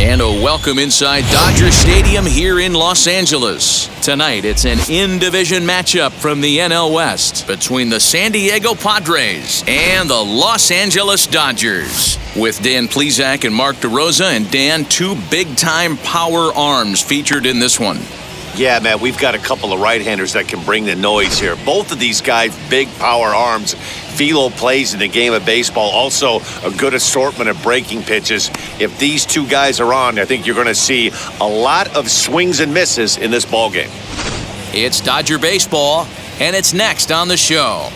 And a welcome inside Dodger Stadium here in Los Angeles. Tonight, it's an in-division matchup from the NL West between the San Diego Padres and the Los Angeles Dodgers. With Dan Plesac and Mark DeRosa, and Dan, two big-time power arms featured in this one. Yeah, man, we've got a couple of right-handers that can bring the noise here. Both of these guys, big power arms. Philo plays in the game of baseball. Also, a good assortment of breaking pitches. If these two guys are on, I think you're going to see a lot of swings and misses in this ballgame. It's Dodger baseball, and it's next on the show.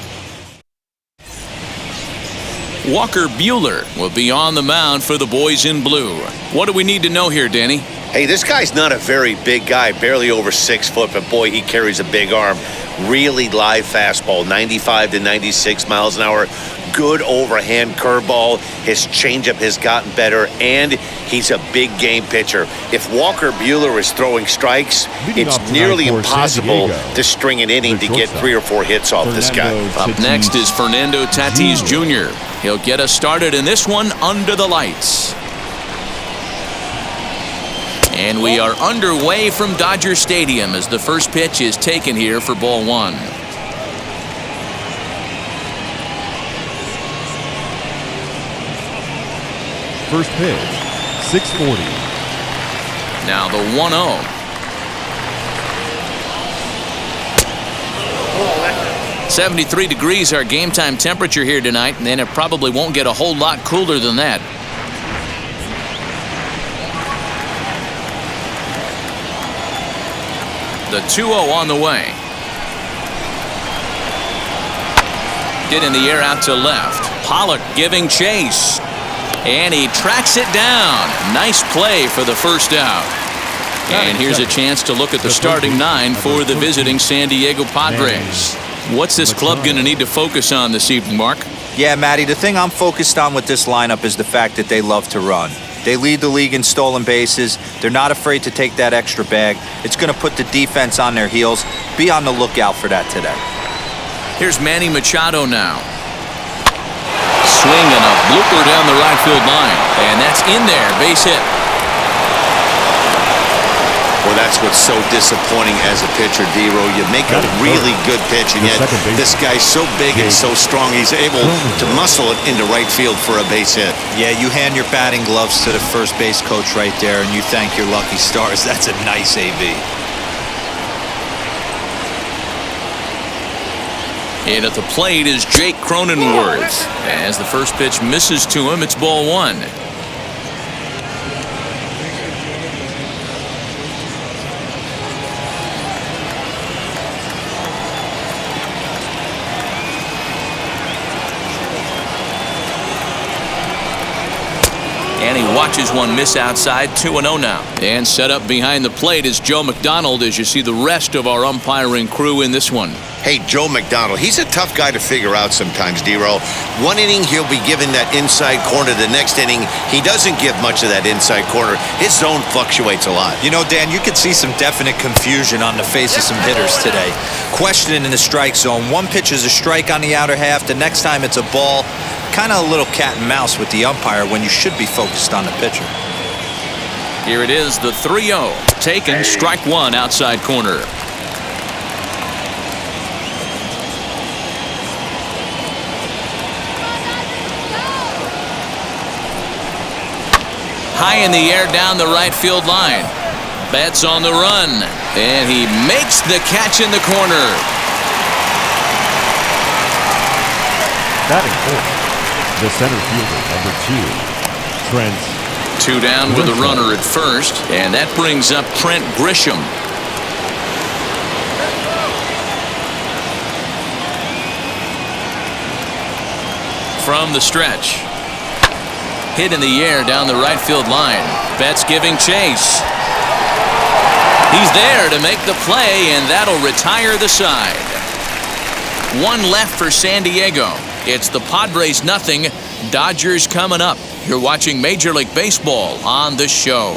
Walker Buehler will be on the mound for the boys in blue. What do we need to know here, Danny? Hey, this guy's not a very big guy, barely over 6 foot, but boy, he carries a big arm. Really live fastball, 95 to 96 miles an hour. Good overhand curveball. His changeup has gotten better, and he's a big game pitcher. If Walker Buehler is throwing strikes, it's nearly impossible to string an inning to get 3 or 4 hits off this guy. Up next is Fernando Tatis Jr. He'll get us started in this one under the lights. And we are underway from Dodger Stadium as the first pitch is taken here for ball one. First pitch, 640. Now the 1-0. "73 degrees our game time temperature here tonight, and then it probably won't get a whole lot cooler than that. The 2-0 on the way. Get in the air out to left. Pollock giving chase. And he tracks it down. Nice play for the first out. And here's a chance to look at the starting 9 for the visiting San Diego Padres. What's this club going to need to focus on this evening, Mark? Yeah, Matty, the thing I'm focused on with this lineup is the fact that they love to run. They lead the league in stolen bases. They're not afraid to take that extra bag. It's going to put the defense on their heels. Be on the lookout for that today. Here's Manny Machado now. Swing and a blooper down the right field line. And that's in there. Base hit. Well, that's what's so disappointing as a pitcher, D-Row. You make a really good pitch, and yet this guy's so big and so strong, he's able to muscle it into right field for a base hit. Yeah, you hand your batting gloves to the first base coach right there, and you thank your lucky stars. That's a nice AB. And at the plate is Jake Cronenworth. As the first pitch misses to him, it's ball one. And he watches one miss outside. 2-0 now. And set up behind the plate is Joe McDonald as you see the rest of our umpiring crew in this one. Hey, Joe McDonald, he's a tough guy to figure out sometimes, D-Row. One inning, he'll be given that inside corner. The next inning, he doesn't give much of that inside corner. His zone fluctuates a lot. You know, Dan, you could see some definite confusion on the face of some hitters today. Questioning in the strike zone. One pitch is a strike on the outer half. The next time it's a ball. Kind of a little cat and mouse with the umpire when you should be focused on the pitcher. Here it is, the 3-0. Taken, strike one outside corner. High in the air down the right field line. Betts on the run. And he makes the catch in the corner. Batting fourth, the center fielder, number 2, Trent. 2 down with a runner at first. And that brings up Trent Grisham. From the stretch. Hit in the air down the right field line. Betts giving chase. He's there to make the play, and that'll retire the side. 1 left for San Diego. It's the Padres 0, Dodgers coming up. You're watching Major League Baseball on the show.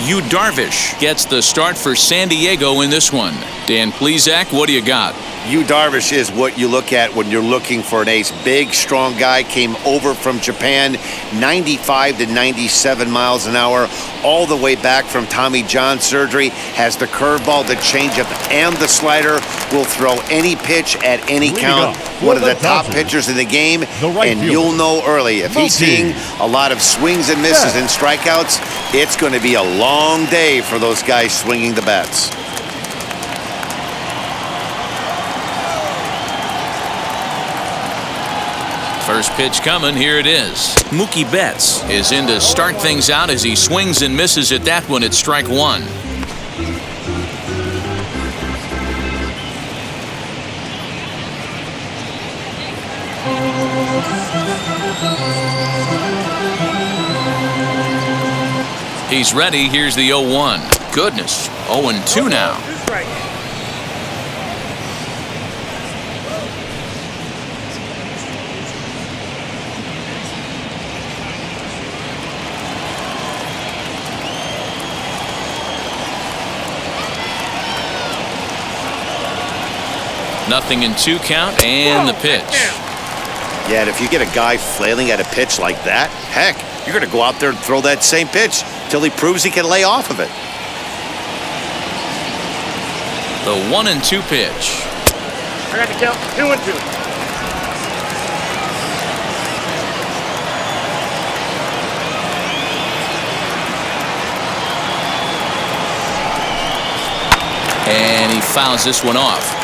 Yu Darvish gets the start for San Diego in this one. Dan Plesac, what do you got? Yu Darvish is what you look at when you're looking for an ace. Big, strong guy, came over from Japan, 95 to 97 miles an hour, all the way back from Tommy John surgery, has the curveball, the changeup, and the slider, will throw any pitch at any count. One of the top pitchers in the game, and you'll know early. If he's seeing a lot of swings and misses and strikeouts, it's going to be a long day for those guys swinging the bats. First pitch coming, here it is. Mookie Betts is in to start things out as he swings and misses at that one at strike one. He's ready, here's the 0-1. Goodness, 0-2 now. Nothing in 2 count, and the pitch. Yeah, and if you get a guy flailing at a pitch like that, heck, you're going to go out there and throw that same pitch till he proves he can lay off of it. The 1-2 pitch. I got to count 2-2. And he fouls this one off.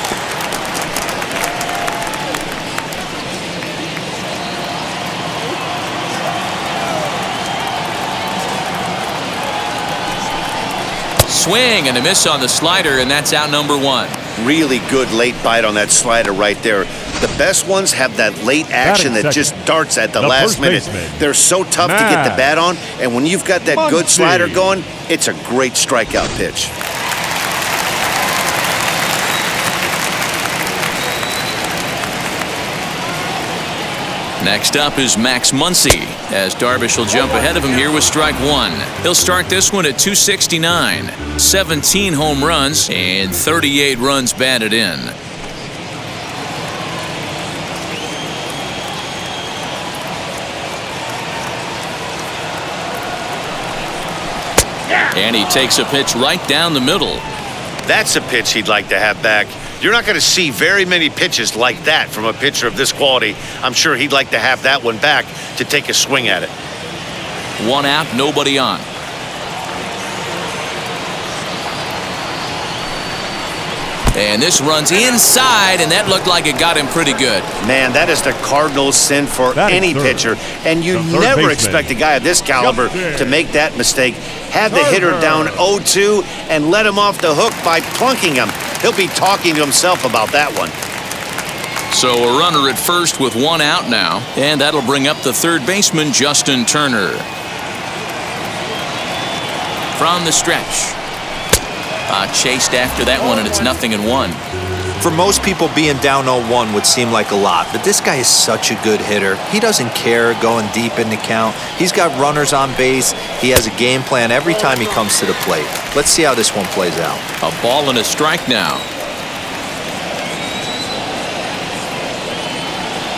Swing and a miss on the slider, and that's out number 1. Really good late bite on that slider right there. The best ones have that late action that just darts at the last minute. They're so tough to get the bat on, and when you've got that good slider going, it's a great strikeout pitch. Next up is Max Muncy, as Darvish will jump ahead of him here with strike 1. He'll start this one at 269. 17 home runs and 38 runs batted in. And he takes a pitch right down the middle. That's a pitch he'd like to have back. You're not going to see very many pitches like that from a pitcher of this quality. I'm sure he'd like to have that one back to take a swing at it. 1 out, nobody on. And this runs inside, and that looked like it got him pretty good. Man, that is the Cardinals' sin for any pitcher. And you never expect a guy of this caliber to make that mistake. Have the hitter down 0-2 and let him off the hook by plunking him. He'll be talking to himself about that one. So a runner at first with 1 out now, and that'll bring up the third baseman, Justin Turner. From the stretch. Chased after that one, and it's 0-1. For most people, being down 0-1 would seem like a lot, but this guy is such a good hitter. He doesn't care going deep in the count. He's got runners on base. He has a game plan every time he comes to the plate. Let's see how this one plays out. A ball and a strike now.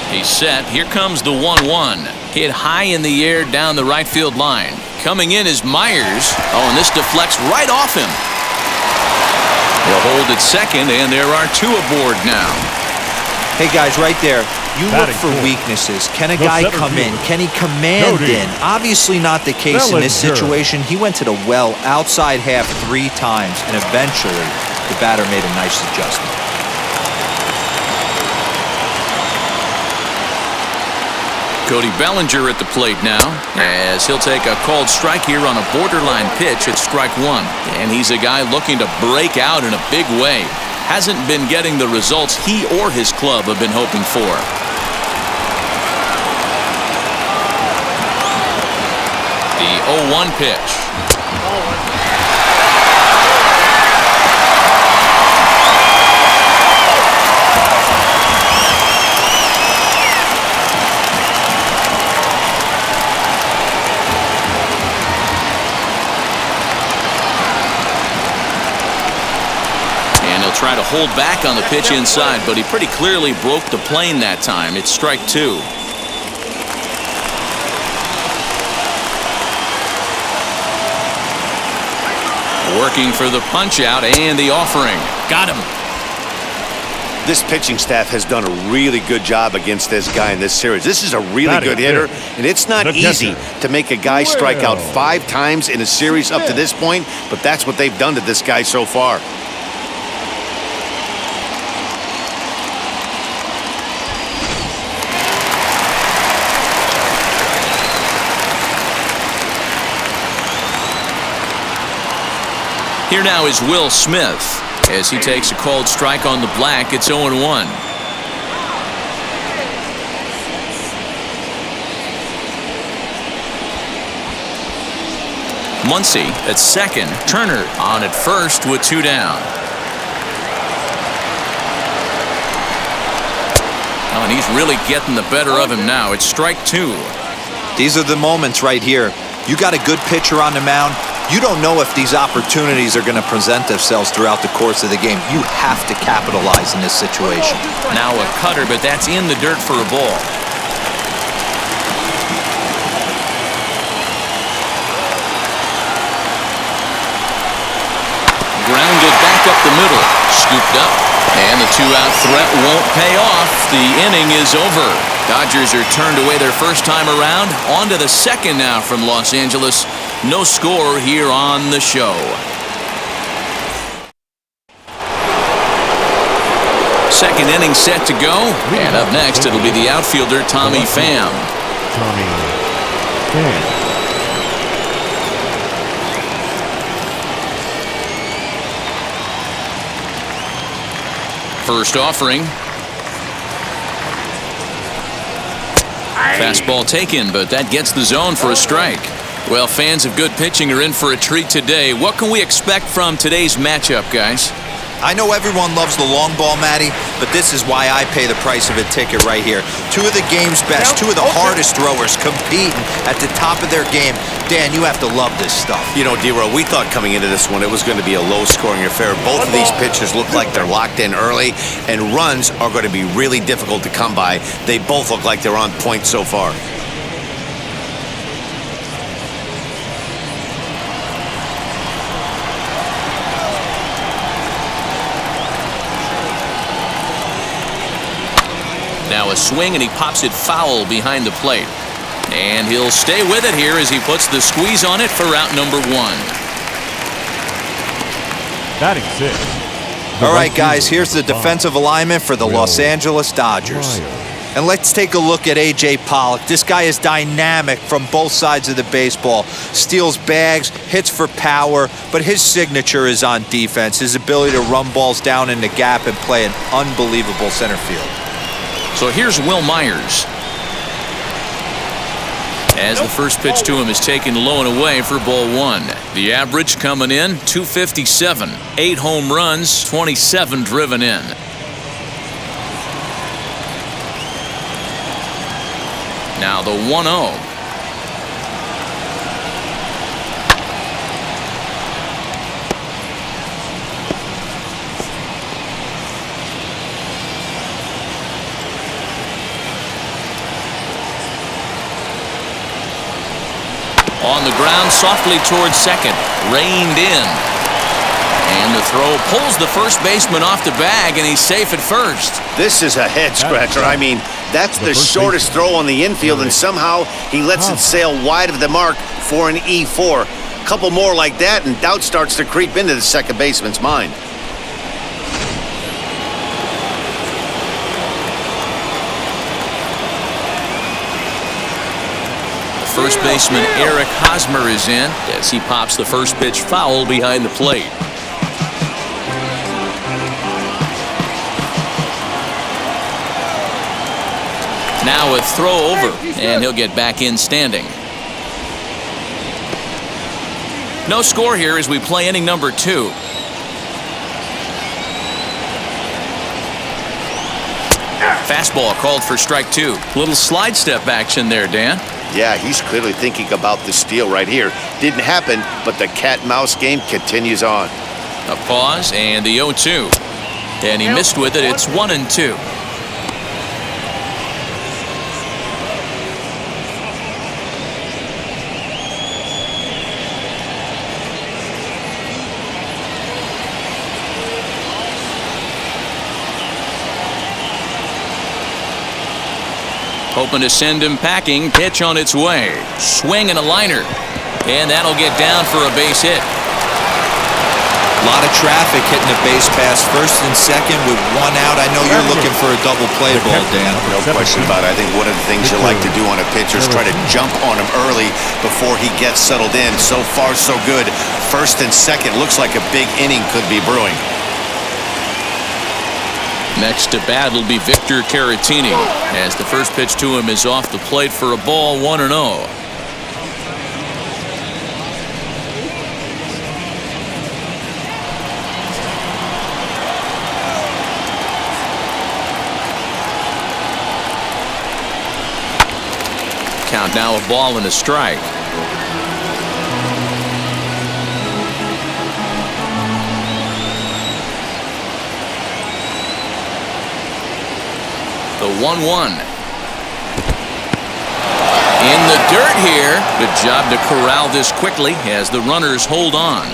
He's set. Here comes the 1-1. Hit high in the air down the right field line. Coming in is Myers. Oh, and this deflects right off him. He'll hold at second, and there are 2 aboard now. Hey, guys, right there, you look for weaknesses. Can a guy come in? Can he command in? Obviously not the case in this situation. He went to the well outside half 3 times, and eventually the batter made a nice adjustment. Cody Bellinger at the plate now, as he'll take a called strike here on a borderline pitch at strike 1. And he's a guy looking to break out in a big way. Hasn't been getting the results he or his club have been hoping for. The 0-1 pitch. Try Tried to hold back on the pitch inside, but he pretty clearly broke the plane that time. It's strike two. Working for the punch out and the offering. Got him. This pitching staff has done a really good job against this guy in this series. This is a really good hitter, and it's not easy to make a guy strike out 5 times in a series up to this point, but that's what they've done to this guy so far. Here now is Will Smith. As he takes a called strike on the black, it's 0-1. Muncy at second. Turner on at first with 2 down. Oh, and he's really getting the better of him now. It's strike 2. These are the moments right here. You got a good pitcher on the mound. You don't know if these opportunities are going to present themselves throughout the course of the game. You have to capitalize in this situation. Now a cutter, but that's in the dirt for a ball. Grounded back up the middle. Scooped up. And the 2-out threat won't pay off. The inning is over. Dodgers are turned away their first time around. On to the second now from Los Angeles. No score here on the show. Second inning set to go. And up next, it'll be the outfielder, Tommy Pham. Tommy Pham. First offering. Fastball taken, but that gets the zone for a strike. Well, fans of good pitching are in for a treat today. What can we expect from today's matchup, guys? I know everyone loves the long ball, Matty, but this is why I pay the price of a ticket right here. 2 of the game's best, 2 of the hardest throwers competing at the top of their game. Dan, you have to love this stuff. You know, D-Row, we thought coming into this one it was going to be a low-scoring affair. Both of these pitchers look like they're locked in early, and runs are going to be really difficult to come by. They both look like they're on point so far. Now a swing, and he pops it foul behind the plate. And he'll stay with it here as he puts the squeeze on it for out number 1. Batting 6. All right, guys, here's the defensive alignment for the Los Angeles Dodgers. And let's take a look at A.J. Pollock. This guy is dynamic from both sides of the baseball. Steals bags, hits for power, but his signature is on defense. His ability to run balls down in the gap and play an unbelievable center field. So here's Will Myers. As the first pitch to him is taken low and away for ball 1. The average coming in, 257. 8 home runs, 27 driven in. Now the 1-0. On the ground, softly towards second. Reined in. And the throw pulls the first baseman off the bag, and he's safe at first. This is a head-scratcher. I mean, that's the shortest throw on the infield, and somehow he lets it sail wide of the mark for an E4. A couple more like that, and doubt starts to creep into the second baseman's mind. First baseman Eric Hosmer is in as he pops the first pitch foul behind the plate. Now a throw over, and he'll get back in standing. No score here as we play inning number 2. Fastball called for strike 2. Little slide step action there, Dan. Yeah, he's clearly thinking about the steal right here. Didn't happen, but the cat-mouse game continues on. A pause and the 0-2. And he missed with it. It's 1-2. Hoping to send him packing. Pitch on its way. Swing and a liner. And that'll get down for a base hit. A lot of traffic hitting the base pass first and second with one out. I know you're looking for a double play ball, Dan. No question about it. I think one of the things you like to do on a pitcher is try to jump on him early before he gets settled in. So far, so good. First and second looks like a big inning could be brewing. Next to bat will be Victor Caratini, as the first pitch to him is off the plate for a ball, 1-0. Count now a ball and a strike. The 1-1. In the dirt here. Good job to corral this quickly as the runners hold on.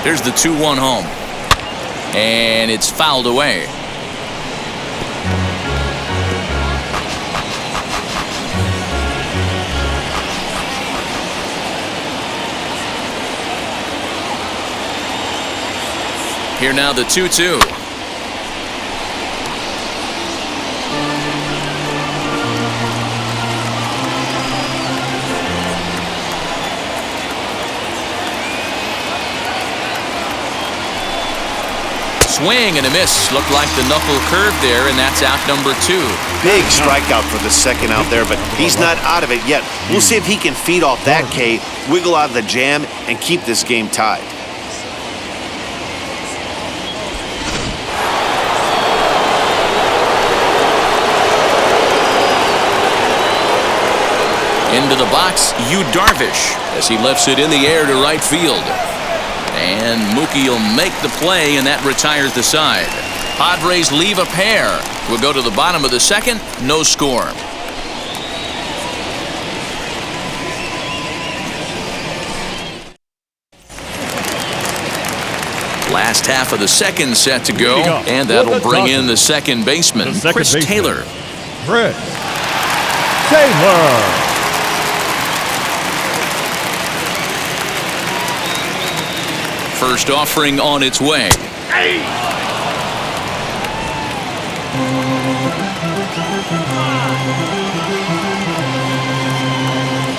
Here's the 2-1 home. And it's fouled away. Here now the 2-2. Swing and a miss. Looked like the knuckle curve there, and that's out number 2. Big strikeout for the second out there, but he's not out of it yet. We'll see if he can feed off that K, wiggle out of the jam, and keep this game tied. Into the box, Yu Darvish, as he lifts it in the air to right field. And Mookie will make the play, and that retires the side. Padres leave a pair. We'll go to the bottom of the second. No score. Last half of the second set to go, and that'll bring in the second baseman, Chris Taylor. Chris Taylor. First offering on its way.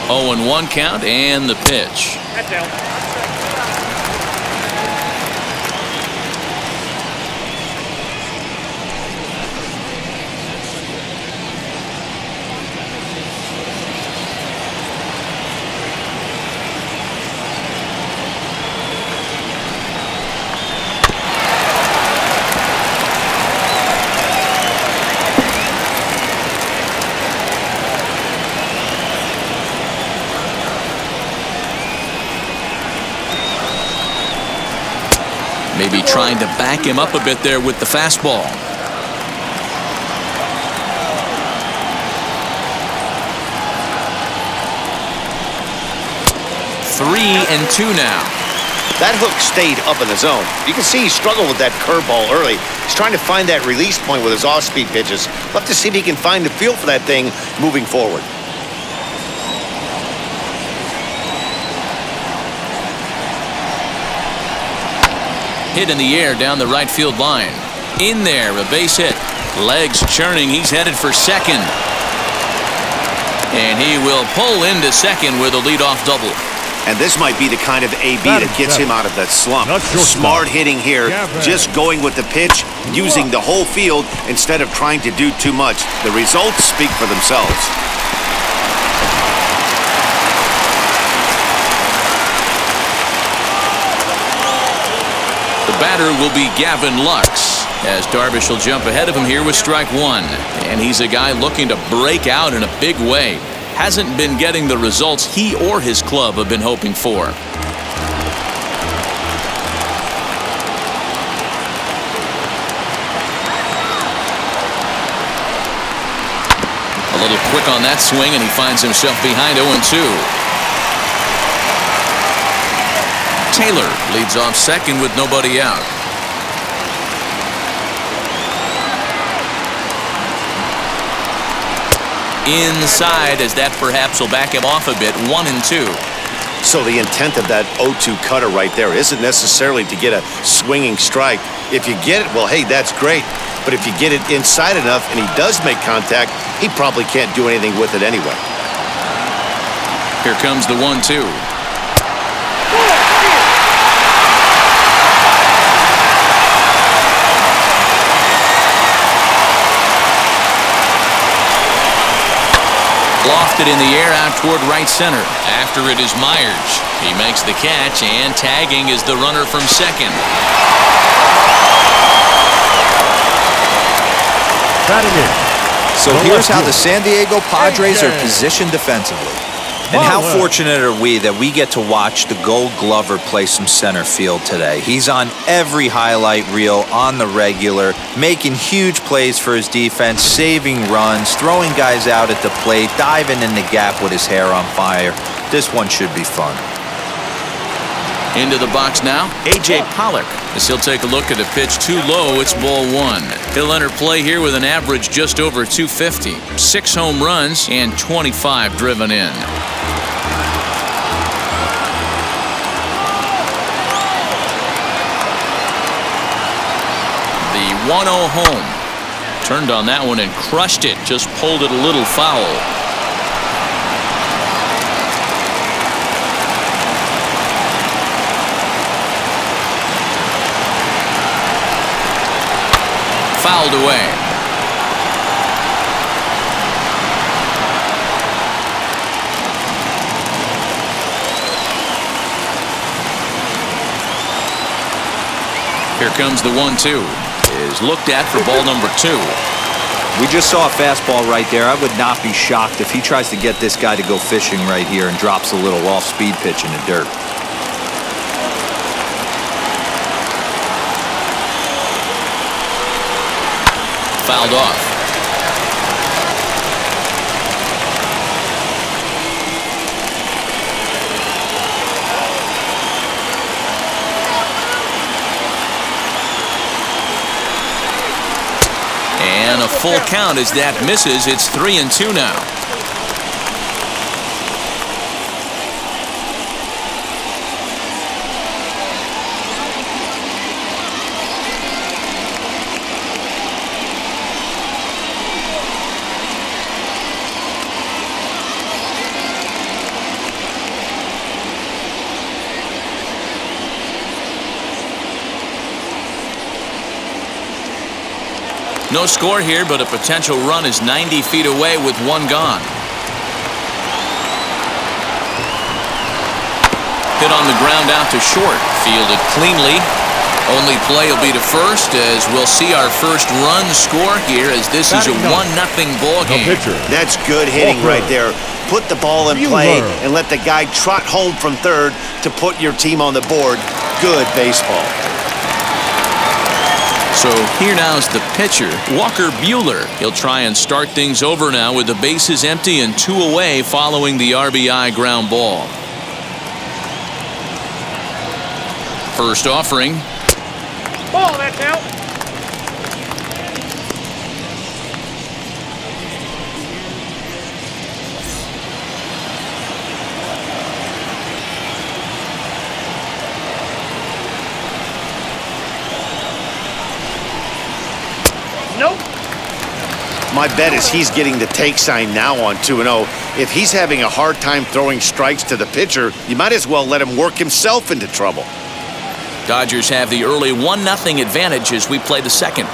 0-1 count and the pitch. That's out. Maybe trying to back him up a bit there with the fastball. 3-2 now. That hook stayed up in the zone. You can see he struggled with that curveball early. He's trying to find that release point with his off-speed pitches. Love to see if he can find the feel for that thing moving forward. Hit in the air down the right field line. In there, a base hit. Legs churning. He's headed for second. And he will pull into second with a leadoff double. And this might be the kind of AB that gets him out of that slump. Smart hitting here, just going with the pitch, using the whole field instead of trying to do too much. The results speak for themselves. The batter will be Gavin Lux, as Darvish will jump ahead of him here with strike one. And he's a guy looking to break out in a big way. Hasn't been getting the results he or his club have been hoping for. little quick on that swing, and he finds himself behind 0-2. Taylor leads off second with nobody out. Inside, as that perhaps will back him off a bit. 1-2. So the intent of that 0-2 cutter right there isn't necessarily to get a swinging strike. If you get it, well, hey, that's great. But if you get it inside enough and he does make contact, he probably can't do anything with it anyway. Here comes the 1-2. Lofted in the air out toward right center. After it is Myers. He makes the catch, and tagging is the runner from second. Batting in. So here's how the San Diego Padres are positioned defensively. And how fortunate are we that we get to watch the Gold Glover play some center field today. He's on every highlight reel on the regular, making huge plays for his defense, saving runs, throwing guys out at the plate, diving in the gap with his hair on fire. This one should be fun. Into the box now, A.J. Pollock. As he'll take a look at a pitch too low, it's ball one. He'll enter play here with an average just over 250. 6 home runs and 25 driven in. The 1-0 home. Turned on that one and crushed it. Just pulled it a little foul. Fouled away. Here comes the 1-2. Is looked at for ball number 2. We just saw a fastball right there. I would not be shocked if he tries to get this guy to go fishing right here and drops a little off-speed pitch in the dirt. Fouled off. And a full count as that misses. It's 3-2 now. No score here, but a potential run is 90 feet away with one gone. Hit on the ground out to short. Fielded cleanly. Only play will be to first, as we'll see our first run score here, as this is a 1-0 ball game. That's good hitting right there. Put the ball in play and let the guy trot home from third to put your team on the board. Good baseball. So here now is the pitcher, Walker Buehler. He'll try and start things over now with the bases empty and 2 away following the RBI ground ball. First offering. Ball, that's out. Nope. My bet is he's getting the take sign now on 2-0. If he's having a hard time throwing strikes to the pitcher, you might as well let him work himself into trouble. Dodgers have the early 1-0 advantage as we play the second.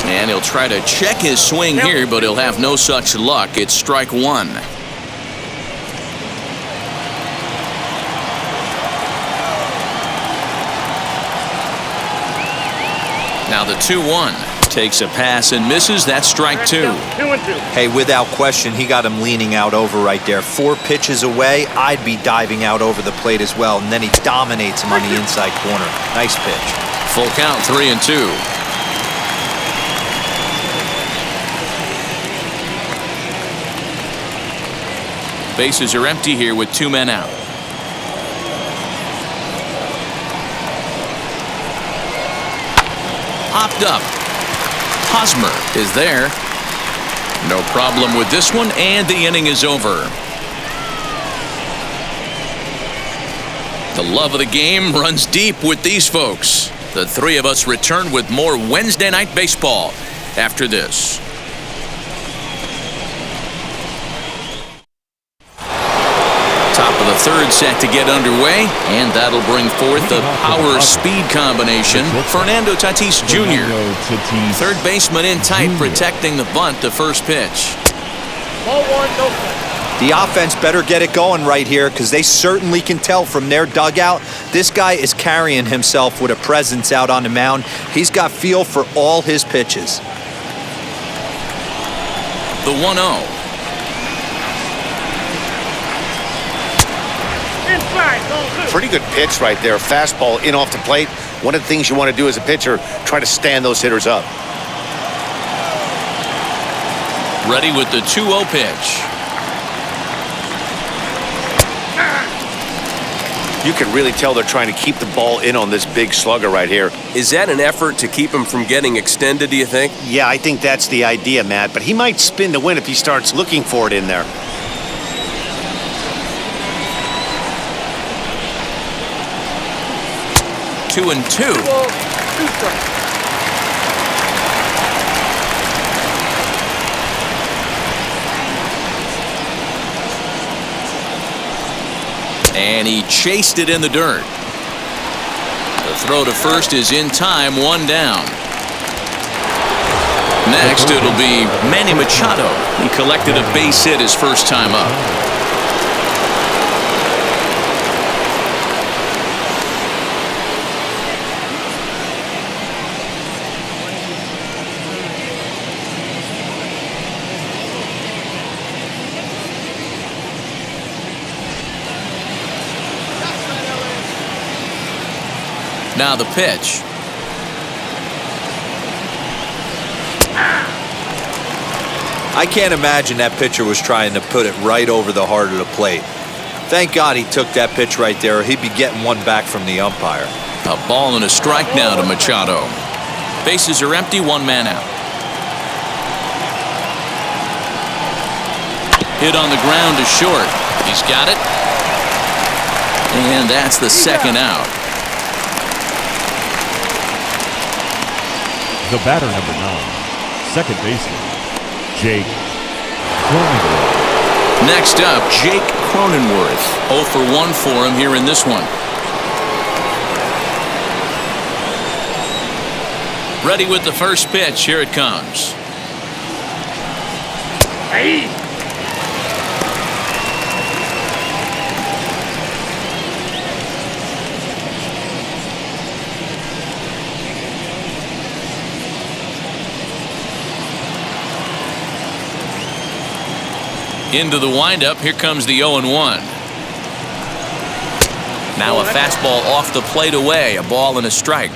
And he'll try to check his swing here, but he'll have no such luck. It's strike one. Now the 2-1 takes a pass and misses. That's strike two. 2-2. Hey, without question, he got him leaning out over right there. 4 pitches away, I'd be diving out over the plate as well, and then he dominates him on the inside corner. Nice pitch. Full count, 3-2. Bases are empty here with 2 men out. Popped up. Hosmer is there. No problem with this one, and the inning is over. The love of the game runs deep with these folks. The three of us return with more Wednesday Night Baseball after this. Top of the third set to get underway, and that'll bring forth the power-speed combination. Fernando Tatis Jr. Third baseman in tight, protecting the bunt to first pitch. Ball 1, no play. The offense better get it going right here because they certainly can tell from their dugout this guy is carrying himself with a presence out on the mound. He's got feel for all his pitches. The 1-0. Inside, ball 2. Pretty good pitch right there. Fastball in off the plate. One of the things you want to do as a pitcher, try to stand those hitters up. Ready with the 2-0 pitch. You can really tell they're trying to keep the ball in on this big slugger right here. Is that an effort to keep him from getting extended, do you think? Yeah, I think that's the idea, Matt. But he might spin to win if he starts looking for it in there. Two and two. Ball, 2 strikes. And he chased it in the dirt. The throw to first is in time, 1 down. Next, it'll be Manny Machado. He collected a base hit his first time up. Now the pitch. I can't imagine that pitcher was trying to put it right over the heart of the plate. Thank God he took that pitch right there, or he'd be getting one back from the umpire. A ball and a strike now to Machado. Bases are empty, 1 man out. Hit on the ground to short. He's got it. And that's the second out. The batter, number 9, second baseman, Jake Cronenworth. Next up, Jake Cronenworth. 0 for 1 for him here in this one. Ready with the first pitch. Here it comes. Hey. Into the windup. Here comes the 0-1. Now a fastball off the plate away. A ball and a strike.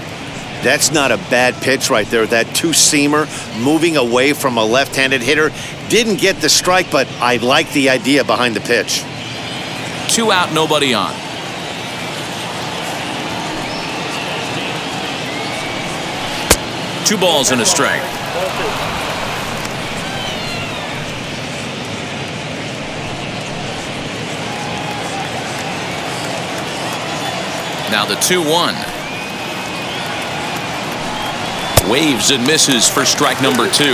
That's not a bad pitch right there. That two-seamer moving away from a left-handed hitter. Didn't get the strike, but I like the idea behind the pitch. 2 out, nobody on. Two balls and a strike. Now the 2-1. Waves and misses for strike number 2.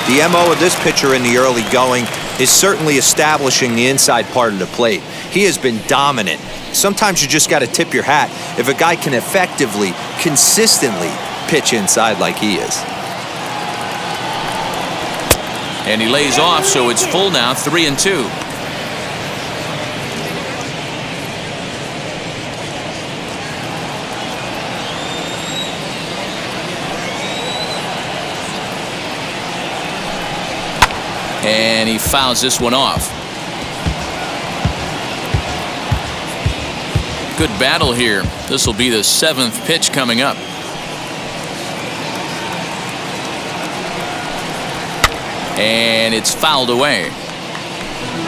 The MO of this pitcher in the early going is certainly establishing the inside part of the plate. He has been dominant. Sometimes you just got to tip your hat if a guy can effectively, consistently pitch inside like he is. And he lays off, so it's full now, 3-2. And he fouls this one off. Good battle here. This will be the 7th pitch coming up. And it's fouled away.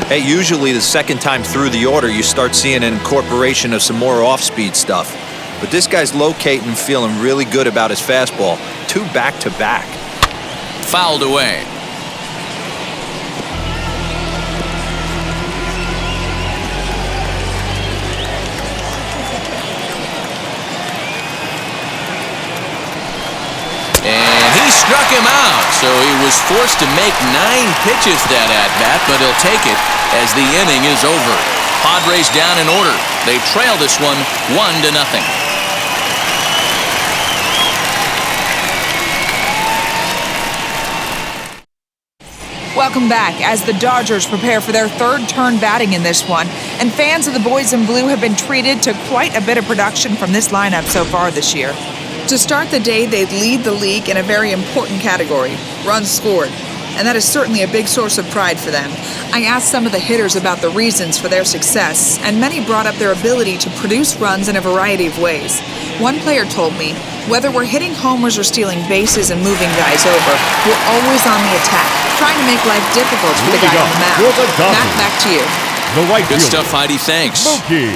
Hey, usually the second time through the order, you start seeing an incorporation of some more off-speed stuff. But this guy's locating and feeling really good about his fastball. 2 back-to-back. Fouled away. And he struck him out, so he was forced to make 9 pitches that at-bat, but he'll take it as the inning is over. Padres down in order. They trail this one 1-0. Welcome back as the Dodgers prepare for their 3rd turn batting in this one, and fans of the boys in blue have been treated to quite a bit of production from this lineup so far this year. To start the day, they'd lead the league in a very important category, runs scored, and that is certainly a big source of pride for them. I asked some of the hitters about the reasons for their success, and many brought up their ability to produce runs in a variety of ways. One player told me, whether we're hitting homers or stealing bases and moving guys over, we're always on the attack, trying to make life difficult for the guy on the mound. Matt, back to you. The right Good fielder, stuff, Heidi. Thanks. Mookie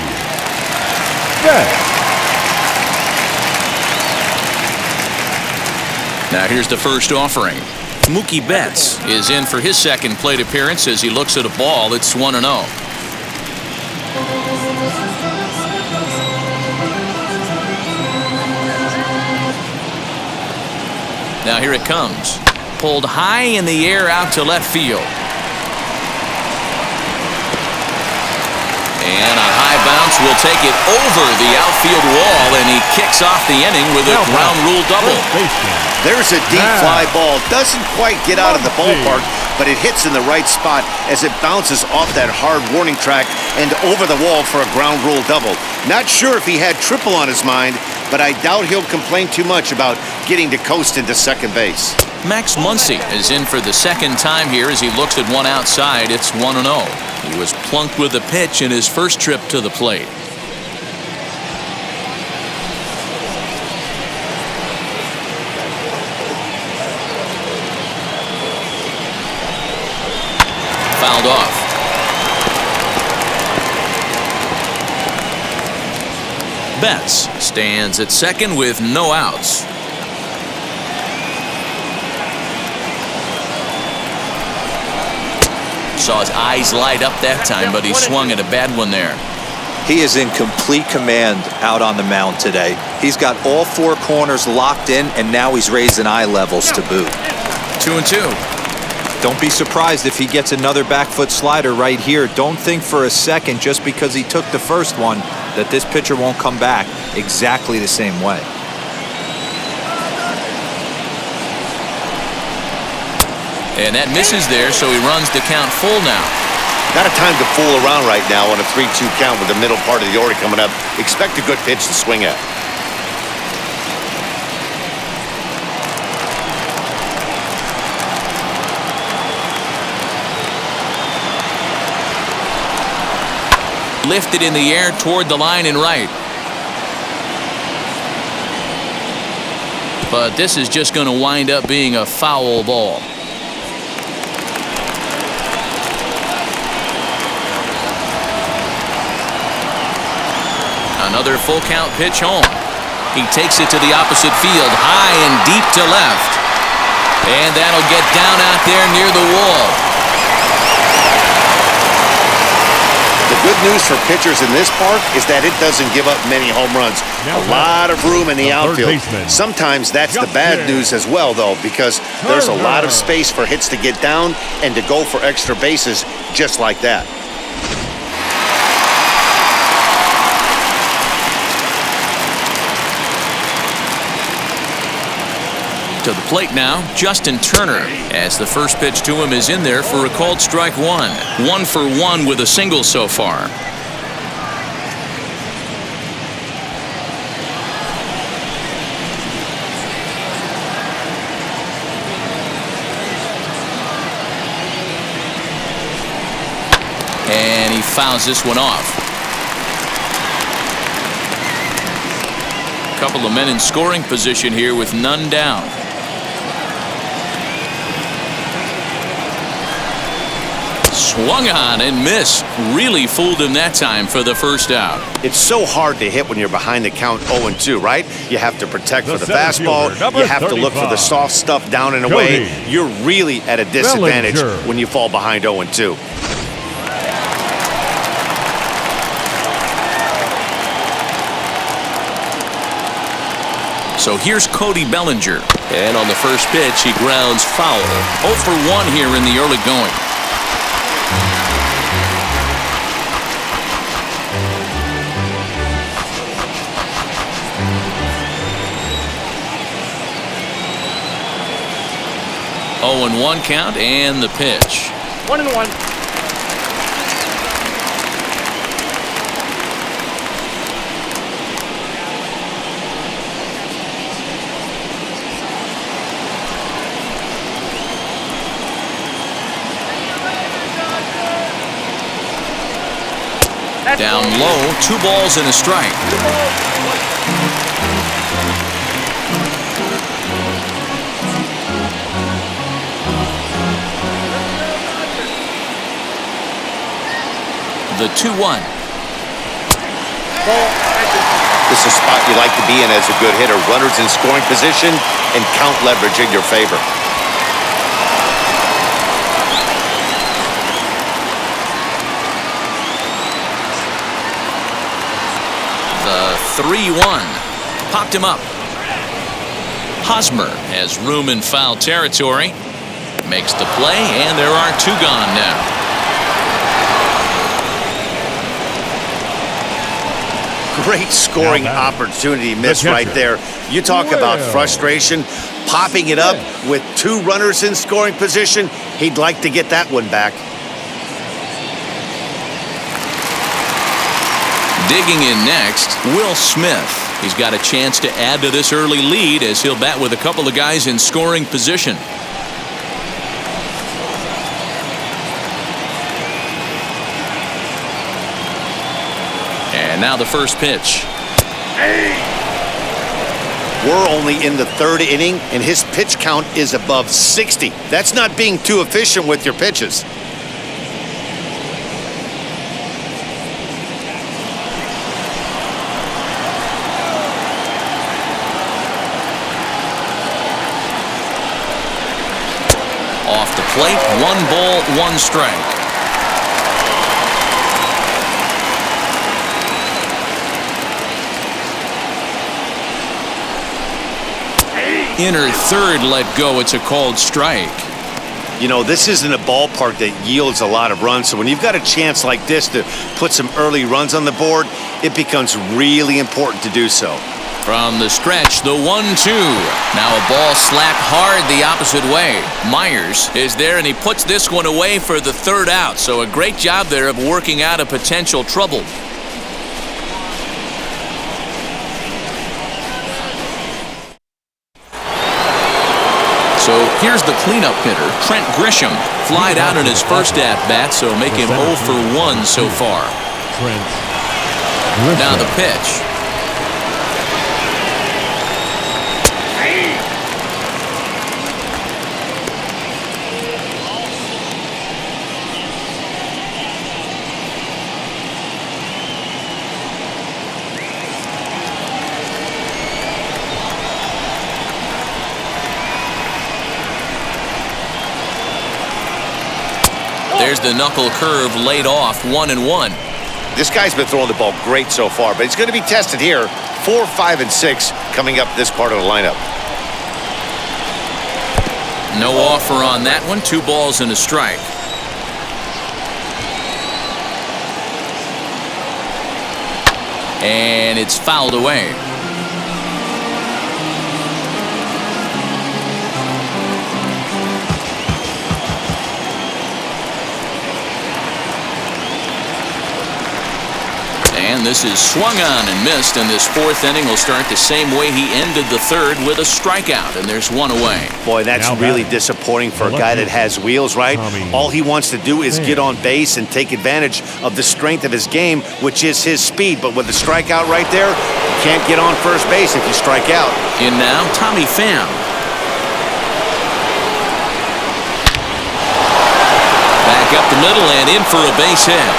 Betts. Now here's the first offering. Mookie Betts is in for his second plate appearance as he looks at a ball. It's 1-0. Now here it comes. Pulled high in the air out to left field. And a high bounce will take it over the outfield wall, and he kicks off the inning with a ground rule double. There's a deep fly ball. Doesn't quite get out of the ballpark, but it hits in the right spot as it bounces off that hard warning track and over the wall for a ground rule double. Not sure if he had triple on his mind, but I doubt he'll complain too much about getting to coast into second base. Max Muncy is in for the second time here as he looks at one outside. It's 1-0. He was plunked with a pitch in his first trip to the plate. Fouled off. Betts stands at second with no outs. Saw his eyes light up that time, but he swung at a bad one there. He is in complete command out on the mound today. He's got all 4 corners locked in, and now he's raising eye levels to boot. 2-2. Don't be surprised if he gets another back foot slider right here. Don't think for a second, just because he took the first one, that this pitcher won't come back exactly the same way. And that misses there, so he runs the count full now. Not a time to fool around right now on a 3-2 count with the middle part of the order coming up. Expect a good pitch to swing at. Lifted in the air toward the line and right. But this is just going to wind up being a foul ball. Another full count pitch home. He takes it to the opposite field, high and deep to left. And that'll get down out there near the wall. The good news for pitchers in this park is that it doesn't give up many home runs. A lot of room in the outfield. Sometimes that's the bad news as well, though, because there's a lot of space for hits to get down and to go for extra bases just like that. To the plate now, Justin Turner, as the first pitch to him is in there for a called strike one. 1 for 1 with a single so far. And he fouls this one off. A couple of men in scoring position here with none down. Swung on and missed. Really fooled him that time for the first out. It's so hard to hit when you're behind the count 0-2, right? You have to protect for the center fastball. fielder, number You have to look for the 35. soft stuff down and away. You're really at a disadvantage Bellinger. when you fall behind 0-2. So here's Cody Bellinger. And on the first pitch, he grounds foul. 0 for 1 here in the early going. Oh, and 1 count and the pitch. 1-1. Down low, 2 balls and a strike. The 2-1. This is a spot you like to be in as a good hitter. Runners in scoring position and count leverage in your favor. The 3-1. Popped him up. Hosmer has room in foul territory. Makes the play, and there are 2 gone now. Great scoring opportunity missed right there. You talk about frustration. Popping it up with 2 runners in scoring position. He'd like to get that one back. Digging in next, Will Smith. He's got a chance to add to this early lead as he'll bat with a couple of guys in scoring position. And now the first pitch. We're only in the 3rd inning, and his pitch count is above 60. That's not being too efficient with your pitches. Off the plate, 1 ball, 1 strike. Inner third let go. It's a called strike. You know, this isn't a ballpark that yields a lot of runs, so when you've got a chance like this to put some early runs on the board, it becomes really important to do so. From the stretch, the 1-2. Now a ball slapped hard the opposite way. Myers is there, and he puts this one away for the 3rd out. So a great job there of working out a potential trouble. So here's the cleanup hitter, Trent Grisham. Flied out in his first at-bat, so make him 0 for 1 so far. Now the pitch. There's the knuckle curve laid off, 1-1. This guy's been throwing the ball great so far, but he's going to be tested here. 4, 5, and 6 coming up this part of the lineup. No offer on that one. 2 balls and a strike. And it's fouled away. And this is swung on and missed, and this 4th inning will start the same way he ended the 3rd with a strikeout, and there's 1 away. Boy, that's really disappointing for a guy that has wheels, right? All he wants to do is get on base and take advantage of the strength of his game, which is his speed. But with the strikeout right there, you can't get on first base if you strike out. In now, Tommy Pham. Back up the middle and in for a base hit.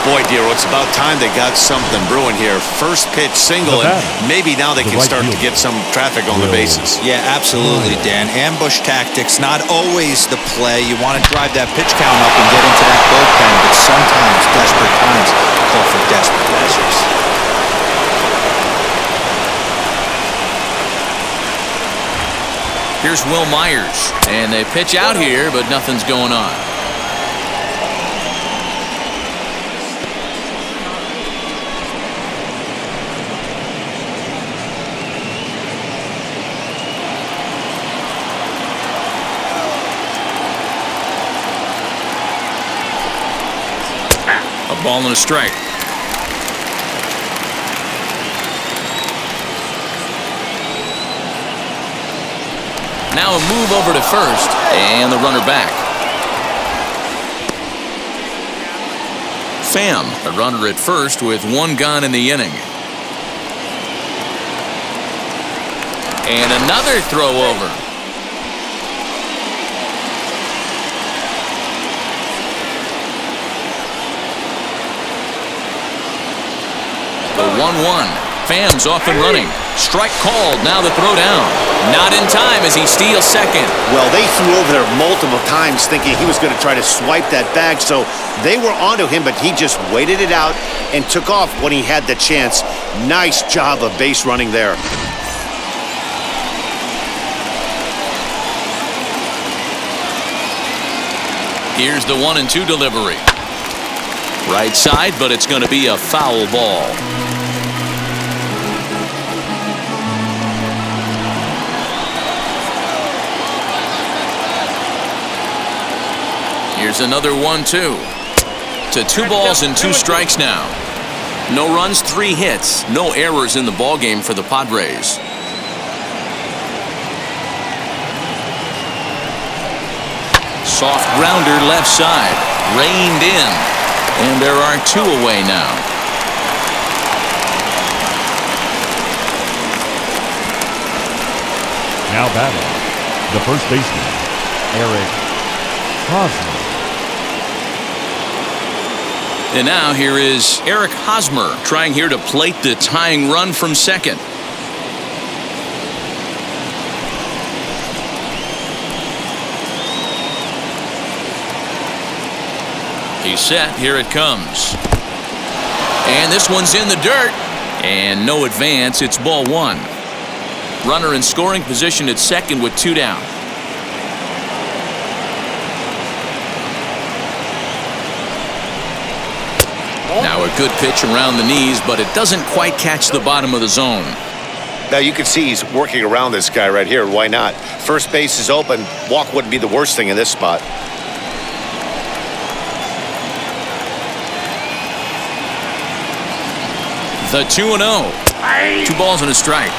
Boy, Dero, it's about time they got something brewing here. First pitch single, and maybe now they can start to get some traffic on the bases. Yeah, absolutely, Dan. Ambush tactics, not always the play. You want to drive that pitch count up and get into that bullpen, but sometimes desperate times call for desperate measures. Here's Will Myers, and they pitch out here, but nothing's going on. A ball and a strike. Now a move over to first, and the runner back. Pham, a runner at first with one gone in the inning. And another throw over. The 1-1. Pham's off and running. Strike called. Now the throw down. Not in time as he steals second. Well, they threw over there multiple times thinking he was going to try to swipe that bag, so they were onto him, but he just waited it out and took off when he had the chance. Nice job of base running there. Here's the 1-2 delivery. Right side, but it's going to be a foul ball. Here's another 1-2. To 2 balls and 2 strikes now. No runs, 3 hits. No errors in the ballgame for the Padres. Soft grounder left side. Reined in. And there are 2 away now. Now batting, the first baseman, Eric Hosmer. And now here is Eric Hosmer trying here to plate the tying run from second. He's set. Here it comes. And this one's in the dirt. And no advance. It's ball 1. Runner in scoring position at second with 2 down. Now a good pitch around the knees, but it doesn't quite catch the bottom of the zone. Now you can see he's working around this guy right here. Why not? First base is open. Walk wouldn't be the worst thing in this spot. The 2-0. 2 balls and a strike.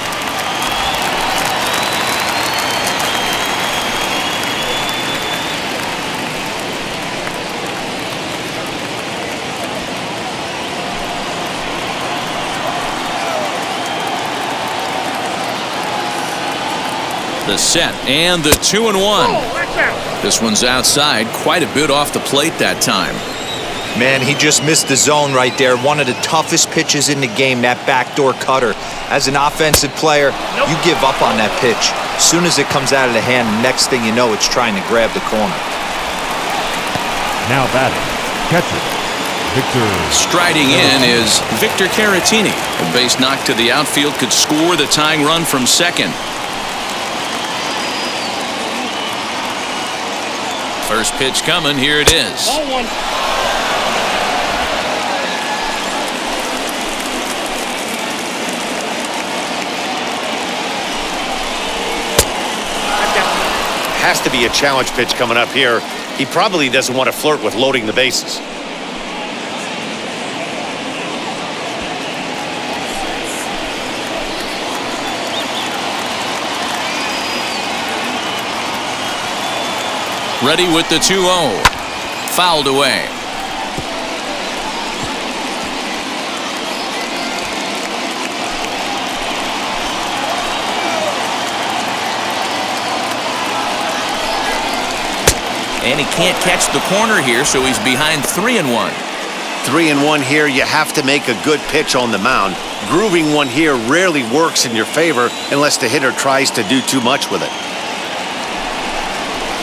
The set and the 2-1. This one's outside, quite a bit off the plate that time. Man, he just missed the zone right there. One of the toughest pitches in the game, that backdoor cutter. As an offensive player, you give up on that pitch. As soon as it comes out of the hand, next thing you know, it's trying to grab the corner. Now batting, catcher, Victor. Striding in is Victor Caratini. A base knock to the outfield could score the tying run from second. First pitch coming. Here it is. Ball 1. Has to be a challenge pitch coming up here. He probably doesn't want to flirt with loading the bases. Ready with the 2-0. Fouled away. And he can't catch the corner here, so he's behind 3-1. 3-1 here, you have to make a good pitch on the mound. Grooving one here rarely works in your favor unless the hitter tries to do too much with it.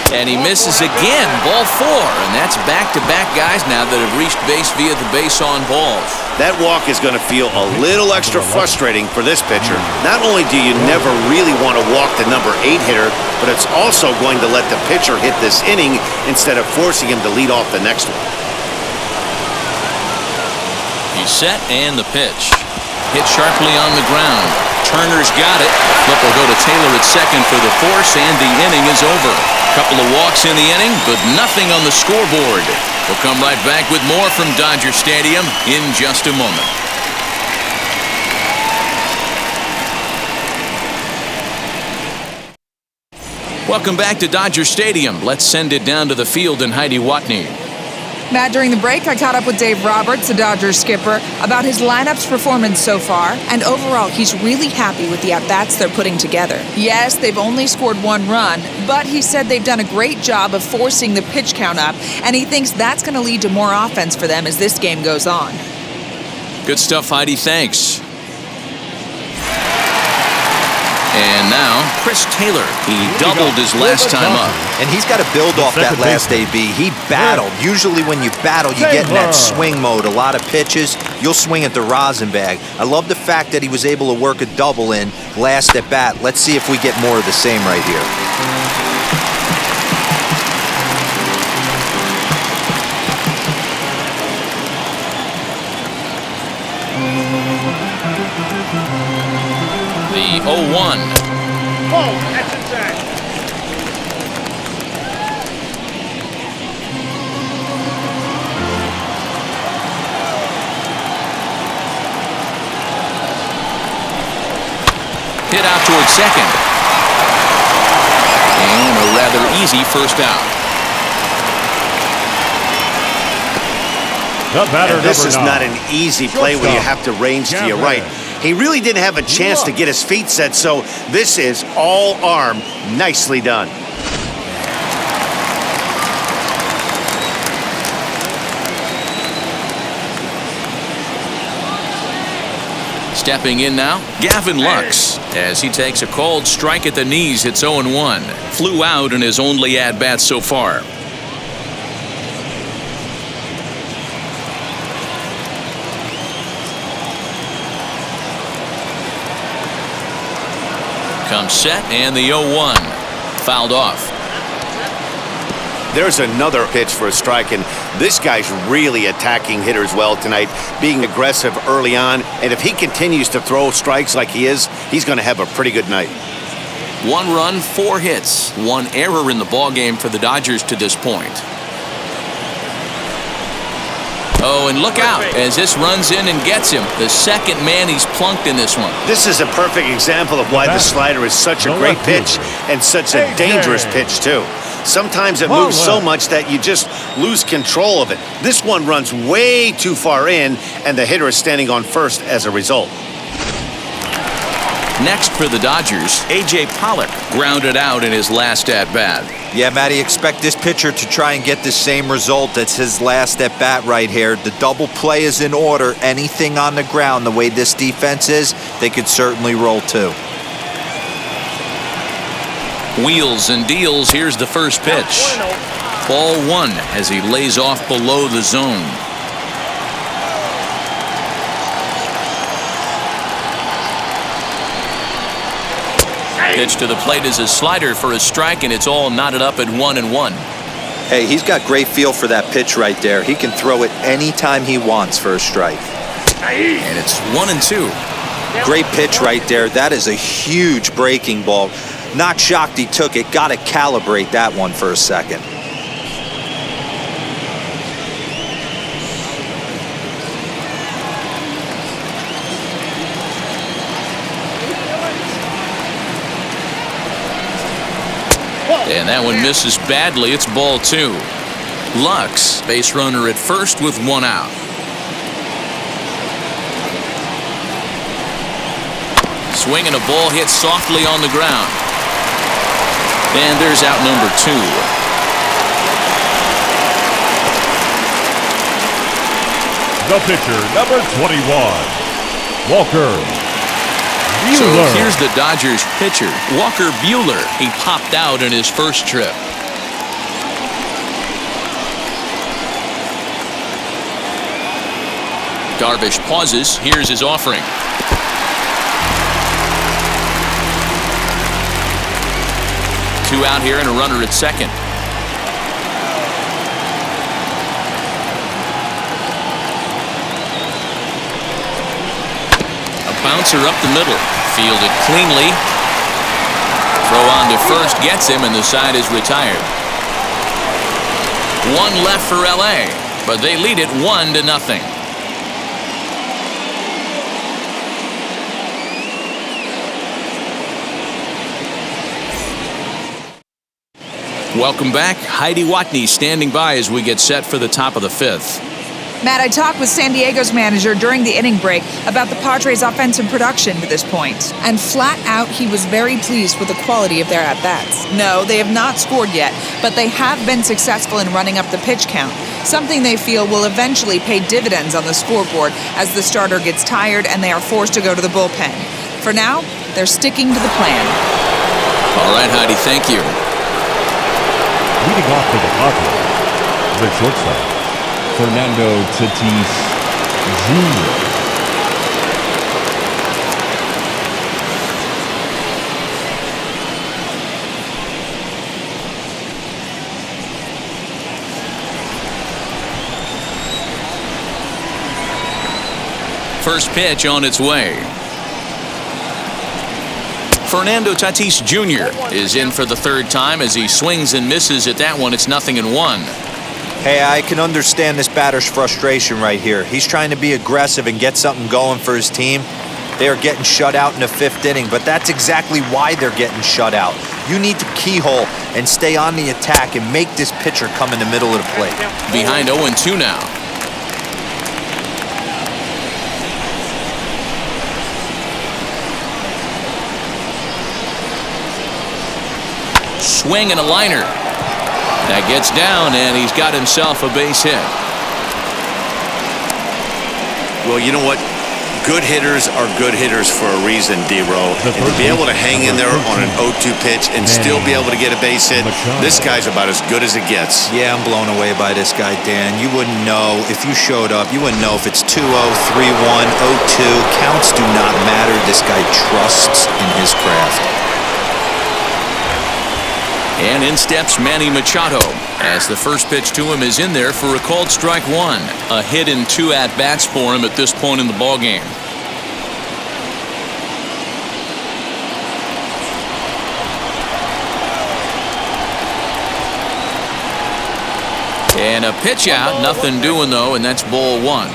And he misses again, ball 4, and that's back-to-back guys now that have reached base via the base on balls. That walk is going to feel a little extra frustrating for this pitcher. Not only do you never really want to walk the number 8 hitter, but it's also going to let the pitcher hit this inning instead of forcing him to lead off the next one. He's set, and the pitch. Hit sharply on the ground. Turner's got it. Flip will go to Taylor at second for the force, and the inning is over. Couple of walks in the inning, but nothing on the scoreboard. We'll come right back with more from Dodger Stadium in just a moment. Welcome back to Dodger Stadium. Let's send it down to the field in Heidi Watney. Matt, during the break, I caught up with Dave Roberts, the Dodgers skipper, about his lineup's performance so far, and overall, he's really happy with the at-bats they're putting together. Yes, they've only scored 1 run, but he said they've done a great job of forcing the pitch count up, and he thinks that's going to lead to more offense for them as this game goes on. Good stuff, Heidi. Thanks. And now, Chris Taylor. He doubled his last time up. And he's got to build off that last AB. He battled. Usually when you battle, you get in that swing mode. A lot of pitches, you'll swing at the rosin bag. I love the fact that he was able to work a double in last at bat. Let's see if we get more of the same right here. The 0-1. Oh, that's inside. Hit out towards second. And a rather easy first out. This is not an easy play when you have to range to your right. He really didn't have a chance to get his feet set, so this is all arm. Nicely done. Stepping in now, Gavin Lux, as he takes a cold strike at the knees. It's 0-1. Flew out in his only at-bat so far. Comes set, and the 0-1. Fouled off. There's another pitch for a strike, and this guy's really attacking hitters well tonight, being aggressive early on, and if he continues to throw strikes like he is, he's going to have a pretty good night. 1 run, 4 hits. 1 error in the ballgame for the Dodgers to this point. Oh, and look out as this runs in and gets him. The second man he's plunked in this one. This is a perfect example of why the slider is such a great pitch and such a dangerous pitch, too. Sometimes it moves so much that you just lose control of it. This one runs way too far in, and the hitter is standing on first as a result. Next for the Dodgers, A.J. Pollock grounded out in his last at-bat. Yeah, Matty, expect this pitcher to try and get the same result as his last at-bat right here. The double play is in order. Anything on the ground, the way this defense is, they could certainly roll too. Wheels and deals. Here's the first pitch. Ball 1 as he lays off below the zone. Pitch to the plate is a slider for a strike, and it's all knotted up at 1-1. Hey, he's got great feel for that pitch right there. He can throw it anytime he wants for a strike. And it's 1-2. Great pitch right there. That is a huge breaking ball. Not shocked he took it. Got to calibrate that one for a second. And that one misses badly. It's ball 2. Lux, base runner at first with 1 out. Swing and a ball hit softly on the ground. And there's out number 2. the pitcher, number 21, Walker So Buehler. here's the Dodgers pitcher, Walker Buehler. He popped out in his first trip. Darvish pauses. Here's his offering. Two out here and a runner at second. A bouncer up the middle. Fielded cleanly. Throw on to first gets him, and the side is retired. One left for LA, but they lead it 1-0. Welcome back. Heidi Watney standing by as we get set for the top of the fifth. Matt, I talked with San Diego's manager during the inning break about the Padres' offensive production to this point, and flat out he was very pleased with the quality of their at-bats. No, they have not scored yet, but they have been successful in running up the pitch count, something they feel will eventually pay dividends on the scoreboard as the starter gets tired and they are forced to go to the bullpen. For now, they're sticking to the plan. All right, Heidi, thank you. Leading off for the Padres, the shortstop, Fernando Tatis Jr. First pitch on its way. Fernando Tatis Jr. is in for the third time as he swings and misses at that one. It's 0-1. Hey, I can understand this batter's frustration right here. He's trying to be aggressive and get something going for his team. They are getting shut out in the fifth inning, but that's exactly why they're getting shut out. You need to keyhole and stay on the attack and make this pitcher come in the middle of the plate. Behind 0-2 now. Swing and a liner. That gets down, and he's got himself a base hit. Well, you know what? Good hitters are good hitters for a reason, D-Row. And to be able to hang in there on an 0-2 pitch and still be able to get a base hit, this guy's about as good as it gets. Yeah, I'm blown away by this guy, Dan. You wouldn't know if you showed up. You wouldn't know if it's 2-0, 3-1, 0-2. Counts do not matter. This guy trusts in his craft. And in steps Manny Machado as the first pitch to him is in there for a called strike one. A hit and 2 at-bats for him at this point in the ballgame. And a pitch out, nothing doing though, and that's ball one.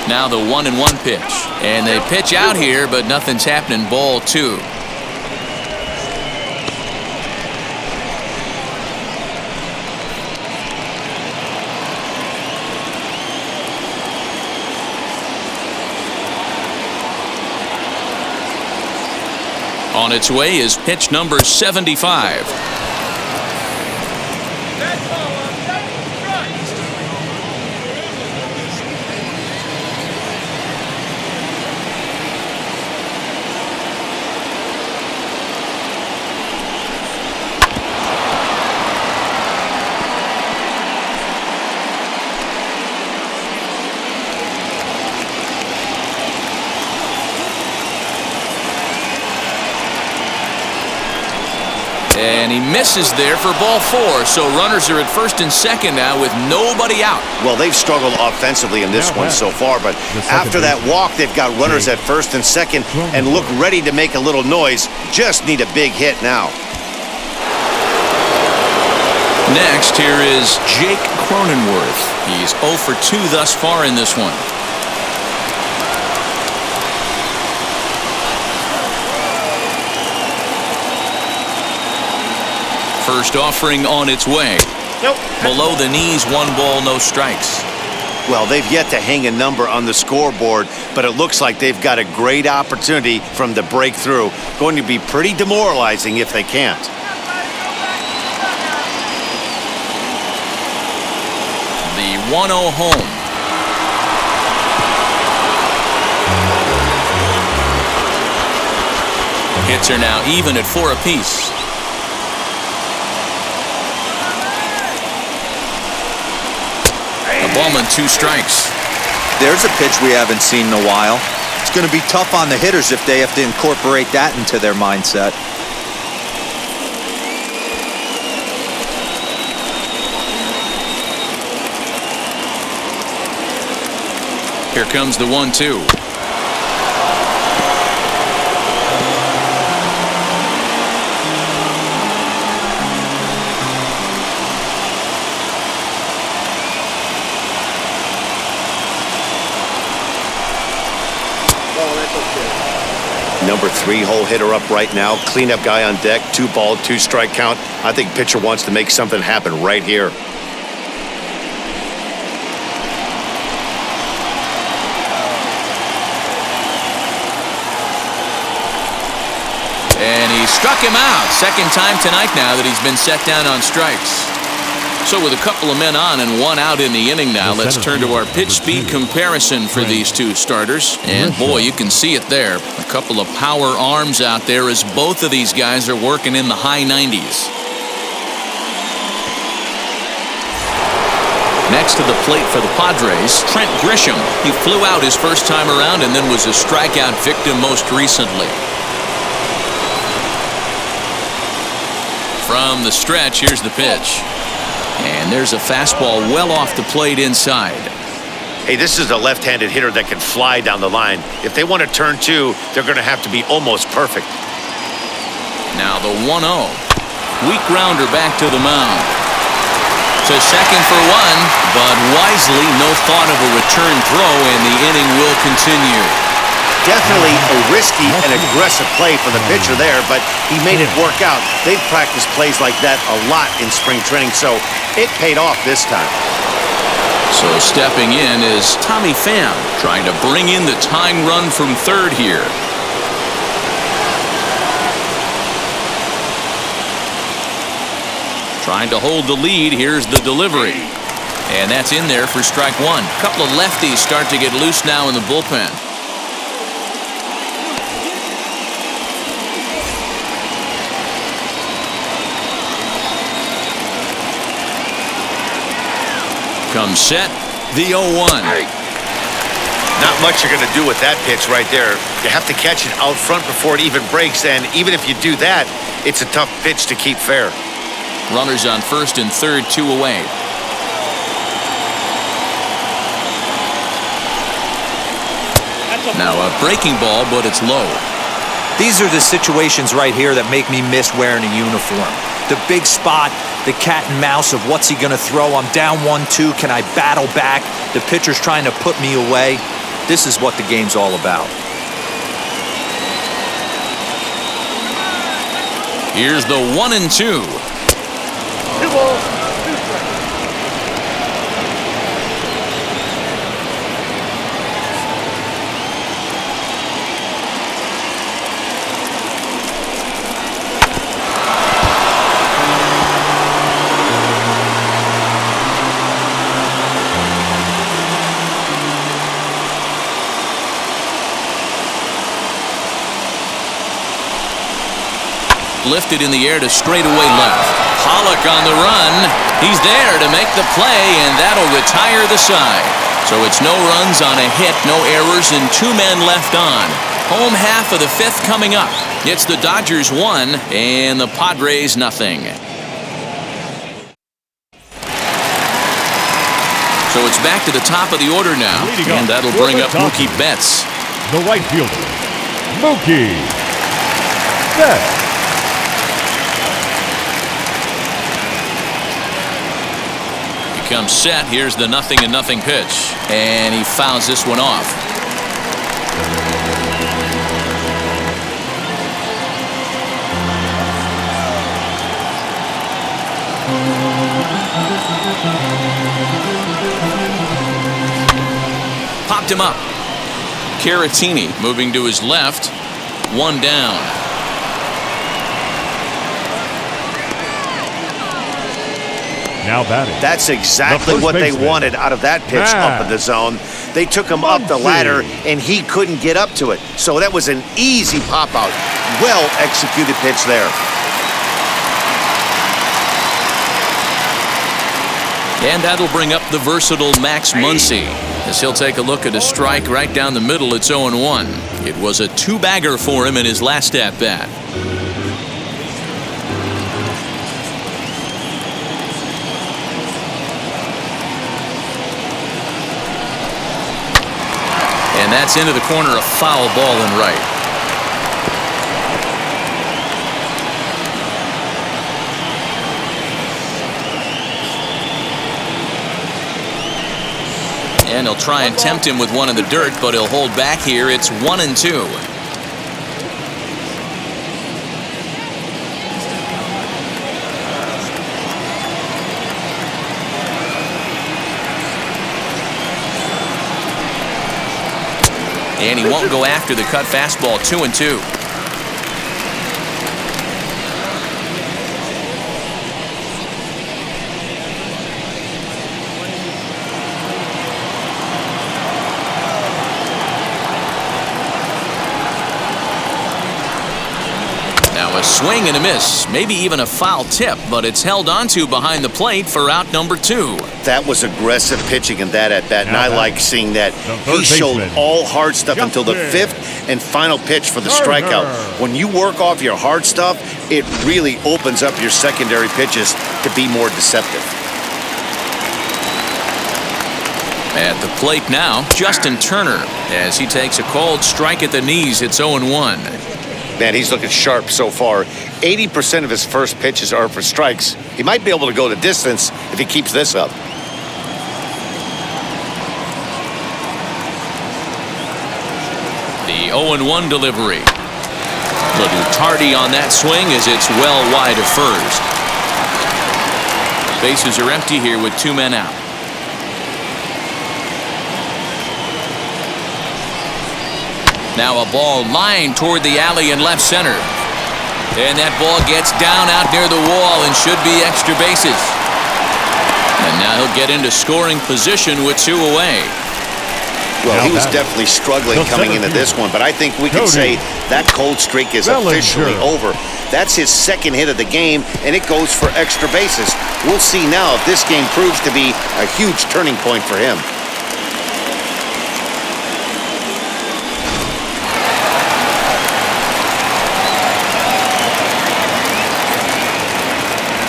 Now the 1-1 pitch, and they pitch out here, but nothing's happening. Ball two. On its way is pitch number 75. And he misses there for ball four. So runners are at first and second now with nobody out. Well, they've struggled offensively in this one so far, but after that walk, they've got runners at first and second and look ready to make a little noise. Just need a big hit now. Next, here is Jake Cronenworth. He's 0 for 2 thus far in this one. First offering on its way. Nope. Below the knees, 1 ball, no strikes. Well, they've yet to hang a number on the scoreboard, but it looks like they've got a great opportunity from the breakthrough. Going to be pretty demoralizing if they can't. The 1-0 home. Hits are now even at 4 apiece. A ball and 2 strikes. There's a pitch we haven't seen in a while. It's going to be tough on the hitters if they have to incorporate that into their mindset. Here comes the 1-2. Number 3 hole hitter up right now. Cleanup guy on deck. 2-ball, 2-strike count. I think pitcher wants to make something happen right here. And he struck him out. Second time tonight now that he's been set down on strikes. So with a couple of men on and 1 out in the inning now, let's turn to our pitch speed comparison for these 2 starters. And boy, you can see it there. A couple of power arms out there as both of these guys are working in the high 90s. Next to the plate for the Padres, Trent Grisham. He flew out his first time around and then was a strikeout victim most recently. From the stretch, here's the pitch. And there's a fastball well off the plate inside. Hey, this is a left-handed hitter that can fly down the line. If they want to turn 2, they're going to have to be almost perfect. Now the 1-0. Weak grounder back to the mound. To second for 1, but wisely no thought of a return throw, and the inning will continue. Definitely a risky and aggressive play for the pitcher there, but he made it work out. They've practiced plays like that a lot in spring training, so it paid off this time. So stepping in is Tommy Pham, trying to bring in the tying run from third here. Trying to hold the lead. Here's the delivery. And that's in there for strike 1. A couple of lefties start to get loose now in the bullpen. Comes set, the 0-1. Not much you're going to do with that pitch right there. You have to catch it out front before it even breaks, and even if you do that, it's a tough pitch to keep fair. Runners on first and third, 2 away. Now a breaking ball, but it's low. These are the situations right here that make me miss wearing a uniform. The big spot, the cat and mouse of what's he going to throw. I'm down 1-2. Can I battle back? The pitcher's trying to put me away. This is what the game's all about. Here's the 1-2. 2 balls, 2 strikes. Lifted in the air to straightaway left. Pollock on the run. He's there to make the play, and that'll retire the side. So it's no runs on a hit, no errors, and 2 men left on. Home half of the 5th coming up. It's the Dodgers 1 and the Padres nothing. So it's back to the top of the order now, and that'll bring up Mookie Betts. The right fielder, Mookie Betts. Comes set. Here's the 0-0 pitch, and he fouls this one off. popped him up. Caratini moving to his left. One down. Now batting. That's exactly what they wanted out of that pitch up in the zone. They took him up the ladder, and he couldn't get up to it. So that was an easy pop-out. Well-executed pitch there. And that'll bring up the versatile Max Muncy, as he'll take a look at a strike right down the middle. It's 0-1. It was a two-bagger for him in his last at-bat. And that's into the corner, a foul ball in right. And he'll try and tempt him with one in the dirt, but he'll hold back here. It's 1-2. And he won't go after the cut fastball. 2-2. Now a swing and a miss, maybe even a foul tip, but it's held onto behind the plate for out number 2. That was aggressive pitching in that at-bat, and I like seeing that. He showed all hard stuff until the 5th and final pitch for the strikeout. When you work off your hard stuff, it really opens up your secondary pitches to be more deceptive. At the plate now, Justin Turner, as he takes a cold strike at the knees. It's 0-1. Man, he's looking sharp so far. 80% of his first pitches are for strikes. He might be able to go the distance if he keeps this up. The 0-1 delivery. Little tardy on that swing as it's well wide of first. Bases are empty here with 2 men out. Now a ball lined toward the alley in left center. And that ball gets down out near the wall and should be extra bases. And now he'll get into scoring position with 2 away. Well, he was definitely struggling coming into this one, but I think we can say that cold streak is officially over. That's his second hit of the game, and it goes for extra bases. We'll see now if this game proves to be a huge turning point for him.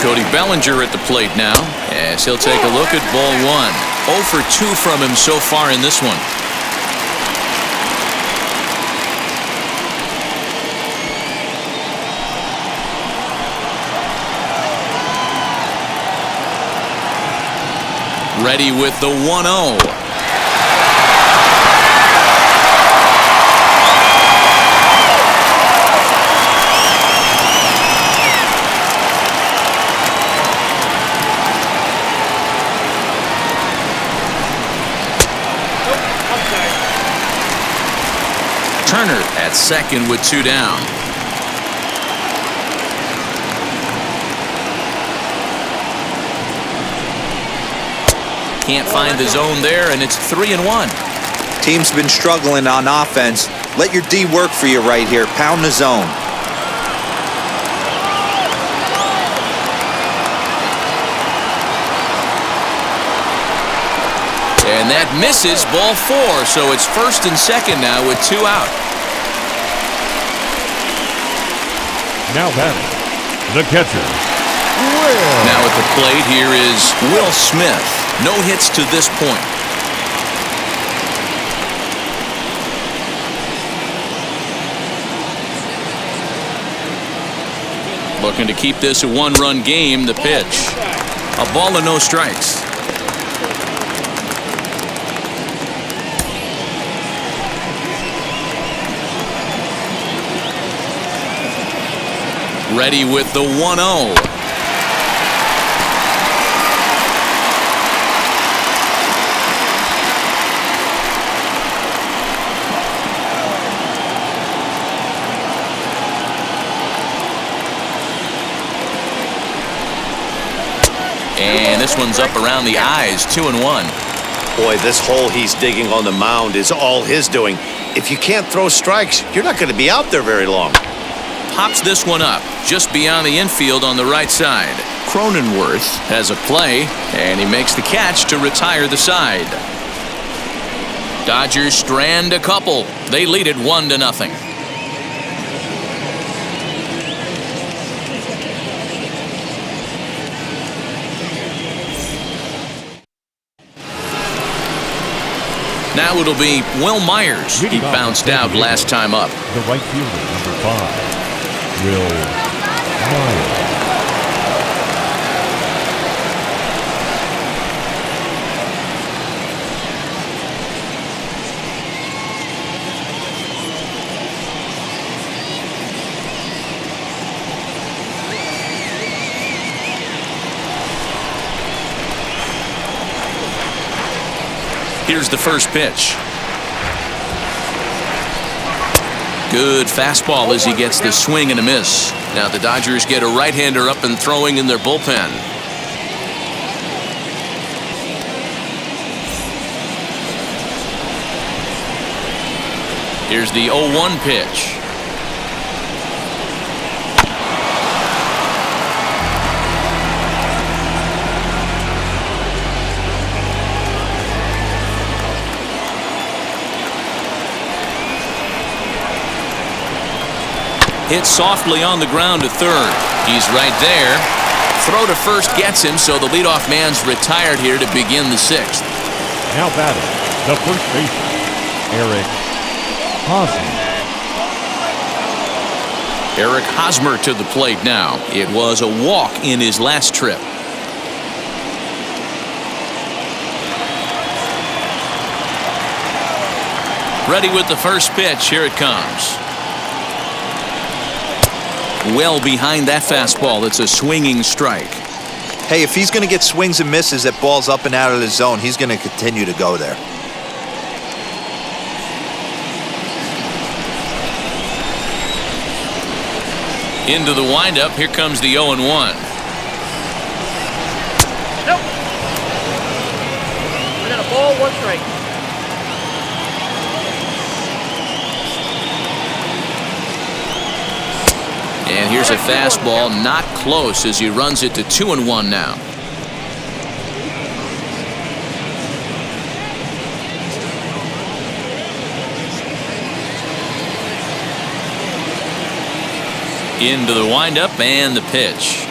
Cody Bellinger at the plate now, as he'll take a look at ball 1. 0 for 2 from him so far in this one. Ready with the 1-0. Turner at second with 2 down. Can't find the zone there, and it's 3-1. Team's been struggling on offense. Let your D work for you right here. Pound the zone. And that misses, ball 4, so it's first and second now with 2 out. Now batting, the catcher, Will. Now at the plate here is Will Smith. No hits to this point. Looking to keep this a 1-run game. The pitch. A ball and no strikes. Ready with the 1-0. this one's up around the eyes, 2-1. Boy, this hole he's digging on the mound is all his doing. If you can't throw strikes, you're not going to be out there very long. Pops this one up just beyond the infield on the right side. Cronenworth has a play, and he makes the catch to retire the side. Dodgers strand a couple. They lead it 1-0. Now it'll be Will Myers. He bounced out last time up. The right fielder, number 5, Will Myers. Here's the first pitch. Good fastball as he gets the swing and a miss. Now the Dodgers get a right-hander up and throwing in their bullpen. Here's the 0-1 pitch. Hit softly on the ground to third. He's right there. Throw to first gets him, so the leadoff man's retired here to begin the 6th. Now batting, the first baseman, Eric Hosmer. Eric Hosmer to the plate now. It was a walk in his last trip. Ready with the first pitch. Here it comes. Well behind that fastball. It's a swinging strike. Hey, if he's going to get swings and misses at balls up and out of the zone, he's going to continue to go there. Into the windup. Here comes the 0-1. Nope. We got a ball, 1 strike. And here's a fastball, not close, as he runs it to 2-1 now. Into the windup and the pitch.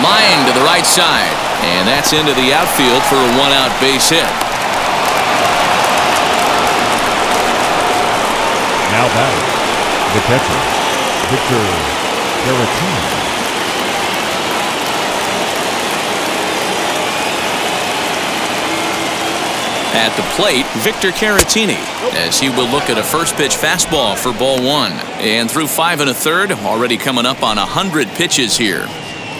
Line to the right side, and that's into the outfield for a 1-out base hit. Now batting, the catcher, Victor Caratini. At the plate, Victor Caratini, as he will look at a first pitch fastball for ball 1. And through 5 1/3, already coming up on 100 pitches here.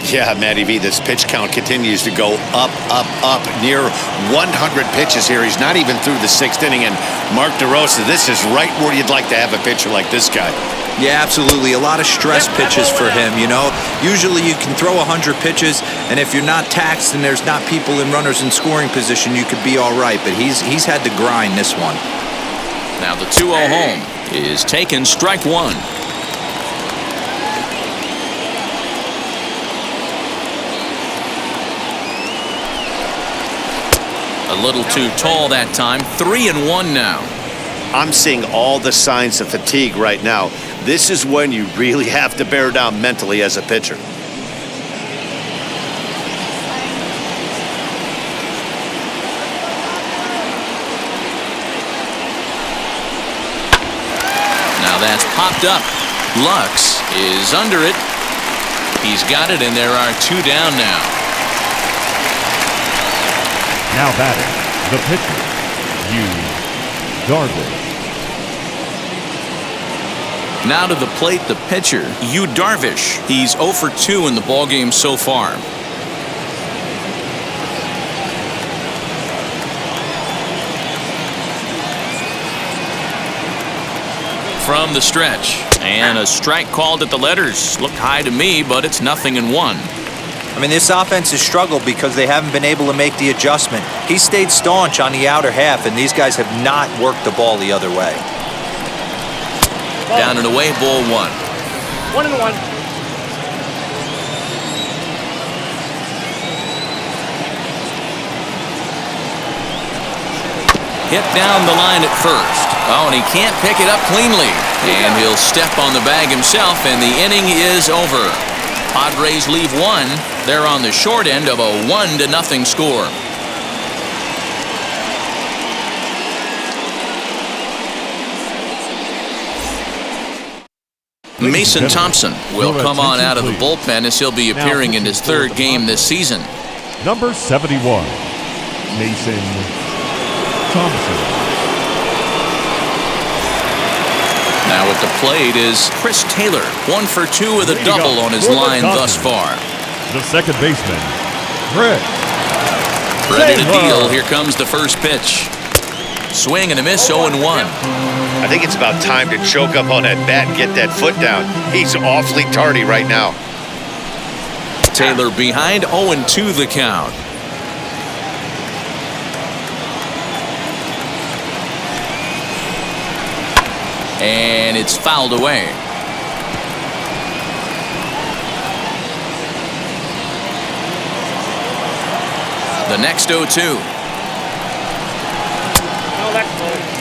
Yeah, Matty V, this pitch count continues to go up, near 100 pitches here. He's not even through the 6th inning. And Mark DeRosa, this is right where you'd like to have a pitcher like this guy. Yeah, absolutely. A lot of stress pitches for him, you know. Usually you can throw 100 pitches, and if you're not taxed and there's not people in runners in scoring position, you could be all right. But he's had to grind this one. Now the 2-0 home is taken, strike 1. A little too tall that time. 3-1 now. I'm seeing all the signs of fatigue right now. This is when you really have to bear down mentally as a pitcher. Now that's popped up. Lux is under it. He's got it, and there are 2 down now. Now batting, the pitcher, Darvish. Now to the plate, the pitcher, Yu Darvish. He's 0 for 2 in the ballgame so far. From the stretch, and a strike called at the letters. Looked high to me, but it's 0-1. I mean, this offense has struggled because they haven't been able to make the adjustment. He stayed staunch on the outer half, and these guys have not worked the ball the other way. Down and away, ball 1. 1-1. Hit down the line at first. Oh, and he can't pick it up cleanly. And he'll step on the bag himself, and the inning is over. Padres leave 1. They're on the short end of a 1-0 score. Mason Thompson will come on out of the bullpen as he'll be appearing in his 3rd game this season. Number 71, Mason Thompson. Now at the plate is Chris Taylor, 1 for 2 with a double on his line thus far. The second baseman, Chris Ready to Taylor. deal. Here comes the first pitch. Swing and a miss, 0-1. I think it's about time to choke up on that bat and get that foot down. He's awfully tardy right now. Taylor behind, 0-2 the count. And it's fouled away. The next 0-2. No, that's close.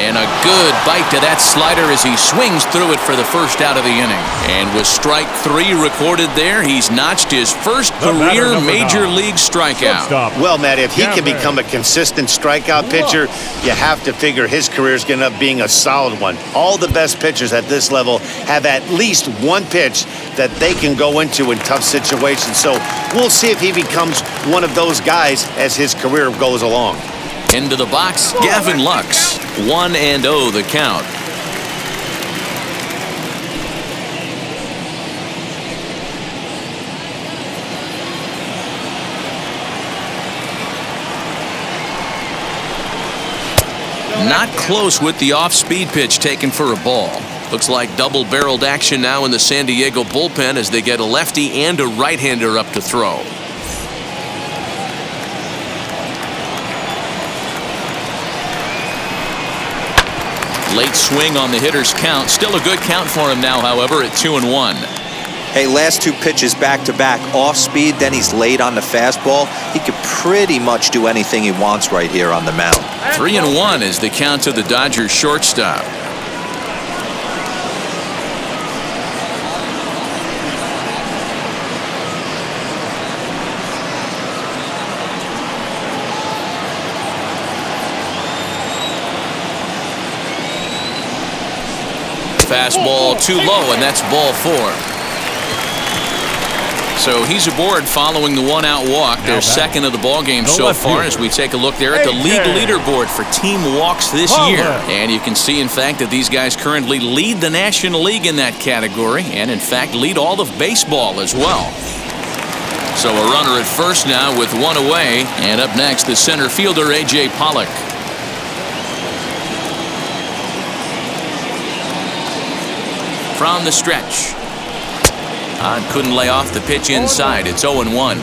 And a good bite to that slider as he swings through it for the first out of the inning. And with strike 3 recorded there, he's notched his first career major league strikeout. Well, Matt, if he can become a consistent strikeout pitcher, you have to figure his career is going to end up being a solid one. All the best pitchers at this level have at least one pitch that they can go into in tough situations. So we'll see if he becomes one of those guys as his career goes along. Into the box, Gavin Lux. 1-0 the count. Not close with the off-speed pitch taken for a ball. Looks like double-barreled action now in the San Diego bullpen as they get a lefty and a right-hander up to throw. Late swing on the hitter's count. Still a good count for him now, however, at 2-1. Hey, last 2 pitches back-to-back off speed, then he's late on the fastball. He could pretty much do anything he wants right here on the mound. 3-1 is the count to the Dodgers shortstop. Fastball too low, and that's ball 4. So he's aboard following the 1-out walk. Their second of the ball game so far as we take a look there at the league leaderboard for team walks this year. And you can see, in fact, that these guys currently lead the National League in that category and, in fact, lead all of baseball as well. So a runner at first now with 1 away. And up next, the center fielder, A.J. Pollock. From the stretch. Couldn't lay off the pitch inside. It's 0-1.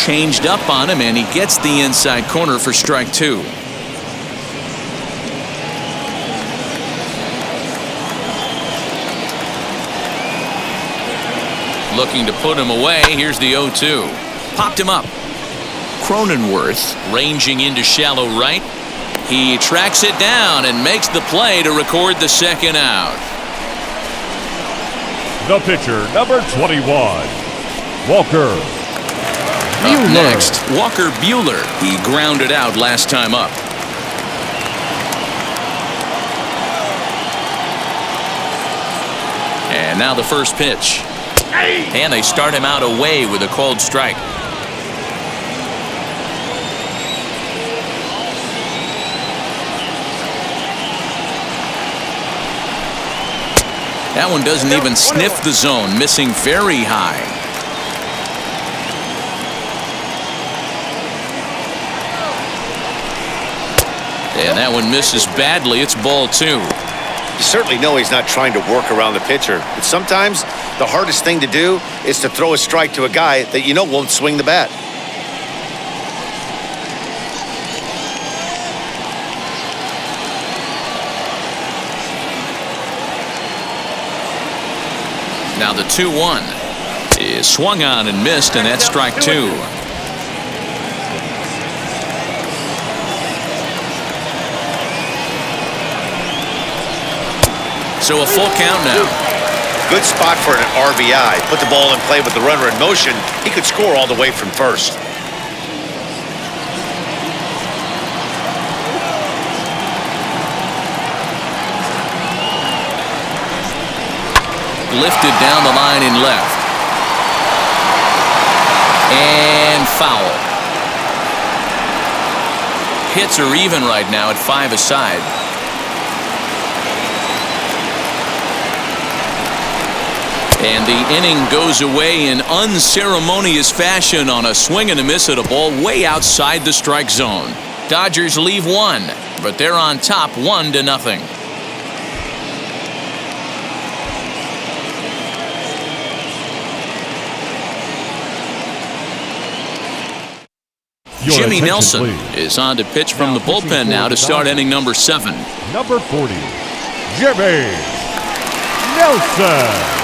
Changed up on him, and he gets the inside corner for strike 2. Looking to put him away. Here's the 0-2. Popped him up. Cronenworth ranging into shallow right. He tracks it down and makes the play to record the second out. The pitcher, number 21, Walker Buehler. Up next, Walker Buehler. He grounded out last time up. And now the first pitch. And they start him out away with a called strike. That one doesn't even sniff the zone, missing very high. And that one misses badly. It's ball 2. You certainly know he's not trying to work around the pitcher. But sometimes the hardest thing to do is to throw a strike to a guy that you know won't swing the bat. Now the 2-1 is swung on and missed, and that's strike 2. So a full count now. Good spot for an RBI. Put the ball in play with the runner in motion. He could score all the way from first. Lifted down the line in left. And foul. Hits are even right now at 5 aside. And the inning goes away in unceremonious fashion on a swing and a miss at a ball way outside the strike zone. Dodgers leave 1, but they're on top 1-0. Jimmy Nelson is on to pitch from the bullpen now to start inning number 7. Number 40, Jimmy Nelson.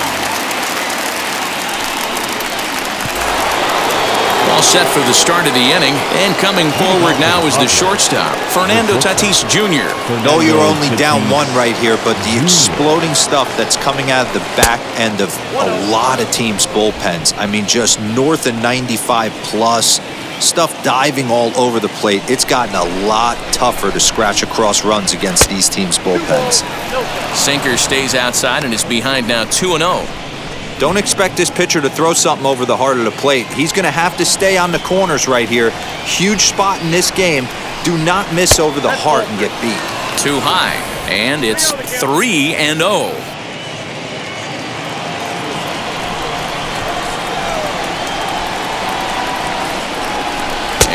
All set for the start of the inning, and coming forward now is the shortstop, Fernando Tatis Jr. No, you're only down 1 right here, but the exploding stuff that's coming out of the back end of a lot of teams' bullpens. I mean, just north of 95 plus. Stuff diving all over the plate. It's gotten a lot tougher to scratch across runs against these teams' bullpens. Sinker stays outside and is behind now 2-0. Don't expect this pitcher to throw something over the heart of the plate. He's going to have to stay on the corners right here. Huge spot in this game. Do not miss over the heart and get beat. Too high, and it's 3-0.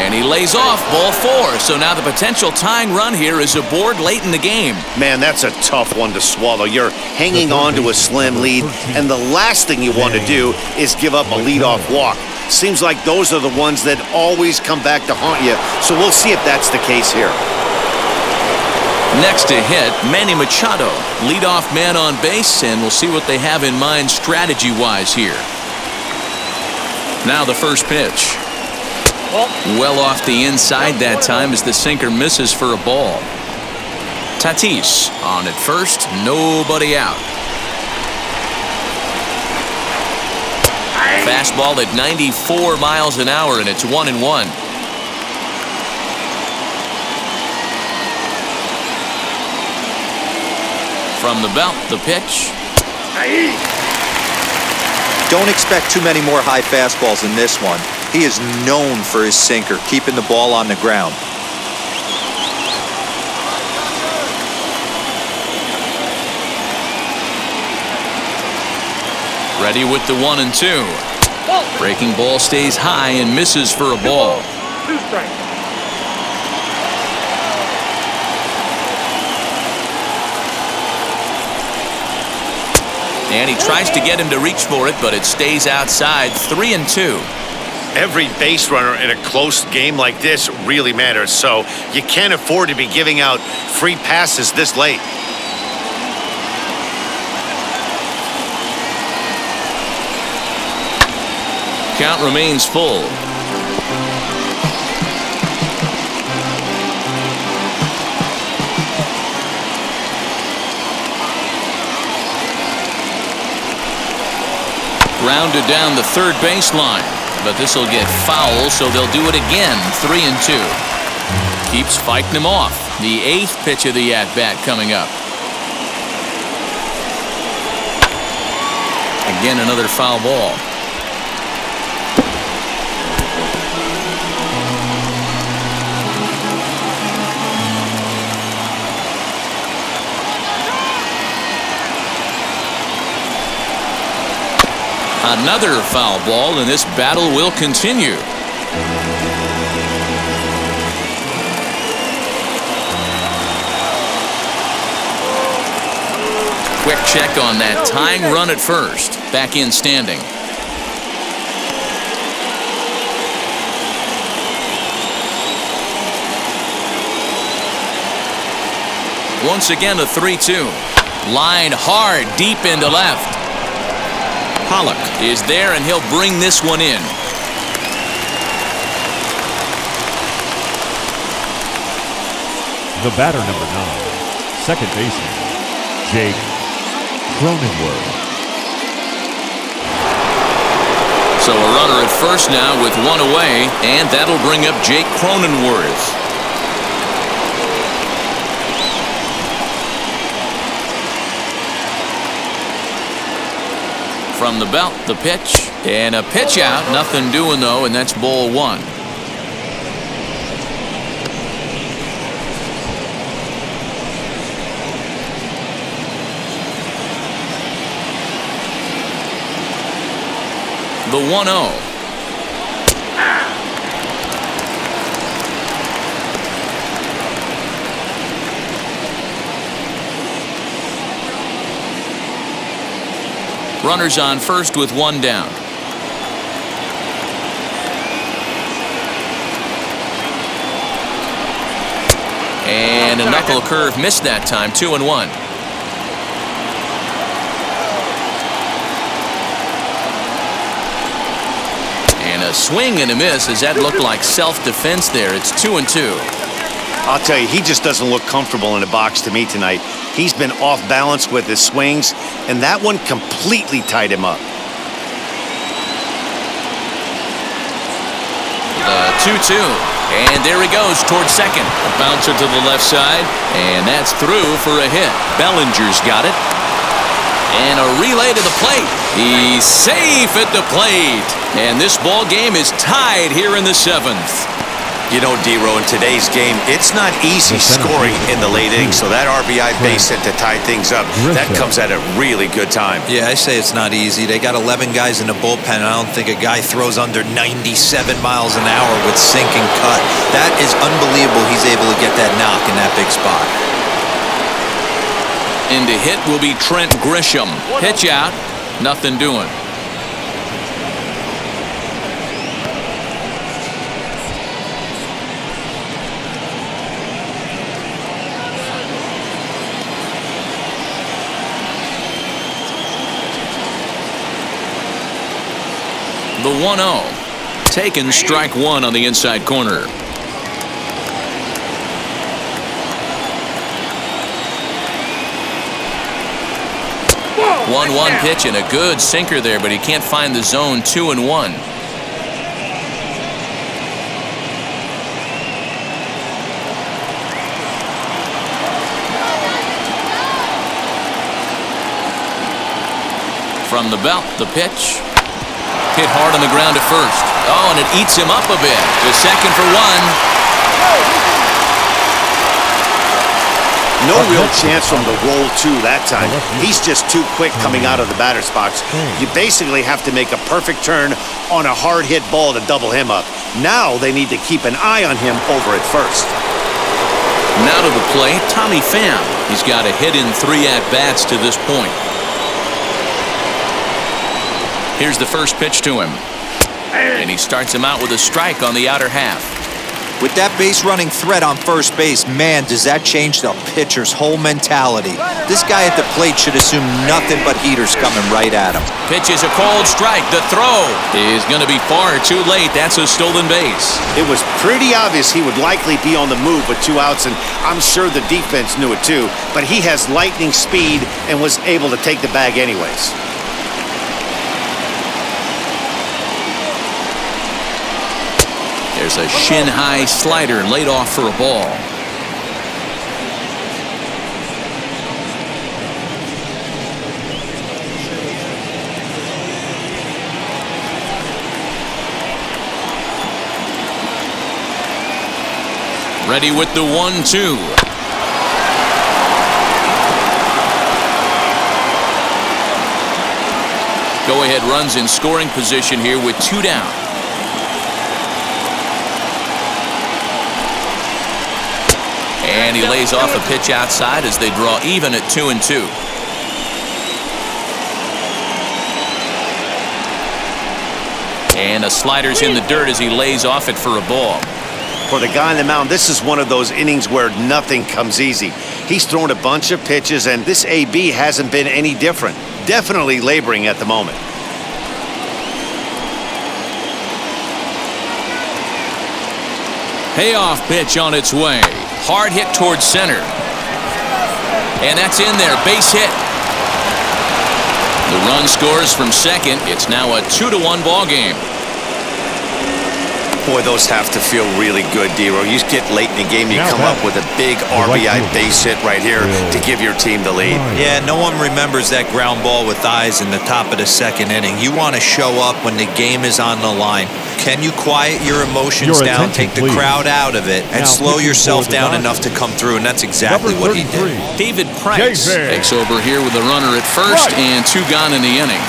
And he lays off ball 4. So now the potential tying run here is aboard late in the game. Man, that's a tough one to swallow. You're hanging on to a slim lead, and the last thing you want to do is give up a leadoff walk. Seems like those are the ones that always come back to haunt you. So we'll see if that's the case here. Next to hit, Manny Machado, leadoff man on base, and we'll see what they have in mind strategy-wise here. Now the first pitch. Well off the inside that time as the sinker misses for a ball. Tatis on at first, nobody out. Fastball at 94 miles an hour, and it's 1-1. From the belt, the pitch. Don't expect too many more high fastballs in this one. He is known for his sinker, keeping the ball on the ground. Ready with the 1-2. Breaking ball stays high and misses for a ball. 2 strikes. And he tries to get him to reach for it, but it stays outside. 3-2. Every base runner in a close game like this really matters, so you can't afford to be giving out free passes this late. Count remains full. Grounded down the third baseline. But this will get foul, so they'll do it again. 3-2. Keeps fighting him off. The 8th pitch of the at-bat coming up. Again, another foul ball. Another foul ball, and this battle will continue. Quick check on that tying run at first. Back in standing. Once again, a 3-2. Line hard, deep into left. Pollock is there, and he'll bring this one in. The batter, number 9, second baseman, Jake Cronenworth. So a runner at first now with one away, and that'll bring up Jake Cronenworth. From the belt, the pitch, and a pitch out. Nothing doing, though, and that's ball one. The 1-0. Runners on first with one down. And a knuckle curve missed that time. 2-1. And a swing and a miss, as that looked like self-defense there. It's 2-2. I'll tell you, he just doesn't look comfortable in the box to me tonight. He's been off balance with his swings, and that one completely tied him up. The 2-2. And there he goes towards second. A bouncer to the left side, and that's through for a hit. Bellinger's got it. And a relay to the plate. He's safe at the plate. And this ball game is tied here in the 7th. You know, D-Row, in today's game, it's not easy scoring in the late innings, so that RBI base hit to tie things up, that comes at a really good time. Yeah, I say it's not easy. They got 11 guys in the bullpen, and I don't think a guy throws under 97 miles an hour with sink and cut. That is unbelievable he's able to get that knock in that big spot. And to hit will be Trent Grisham. Pitch out, nothing doing. The 1-0. Taken, strike one on the inside corner. 1-1 pitch and a good sinker there, but he can't find the zone. 2-1. From the belt, the pitch. Hit hard on the ground at first. Oh, and it eats him up a bit. To second for one. No real chance from the roll two that time. He's just too quick coming out of the batter's box. You basically have to make a perfect turn on a hard hit ball to double him up. Now they need to keep an eye on him over at first. Now to the plate, Tommy Pham. He's got a hit in 3 at-bats to this point. Here's the first pitch to him. And he starts him out with a strike on the outer half. With that base running threat on first base, man, does that change the pitcher's whole mentality. This guy at the plate should assume nothing but heaters coming right at him. Pitch is a called strike. The throw is going to be far too late. That's a stolen base. It was pretty obvious he would likely be on the move with 2 outs, and I'm sure the defense knew it too. But he has lightning speed and was able to take the bag anyways. There's a shin-high slider laid off for a ball. Ready with the 1-2. Go-ahead runs in scoring position here with 2 down. And he lays off a pitch outside as they draw even at 2-2. And a slider's in the dirt as he lays off it for a ball. For the guy on the mound, this is one of those innings where nothing comes easy. He's thrown a bunch of pitches, and this AB hasn't been any different. Definitely laboring at the moment. Payoff pitch on its way. Hard hit towards center. And that's in there. Base hit. The run scores from second. It's now a 2-1 ball game. Boy, those have to feel really good, D-Row. You get late in the game, you come up with a big RBI base hit right here to give your team the lead. Yeah, no one remembers that ground ball with eyes in the top of the second inning. You want to show up when the game is on the line. Can you quiet your emotions down, take the crowd out of it, and slow yourself down enough to come through? And that's exactly what he did. David Price takes over here with a runner at first and 2 gone in the inning.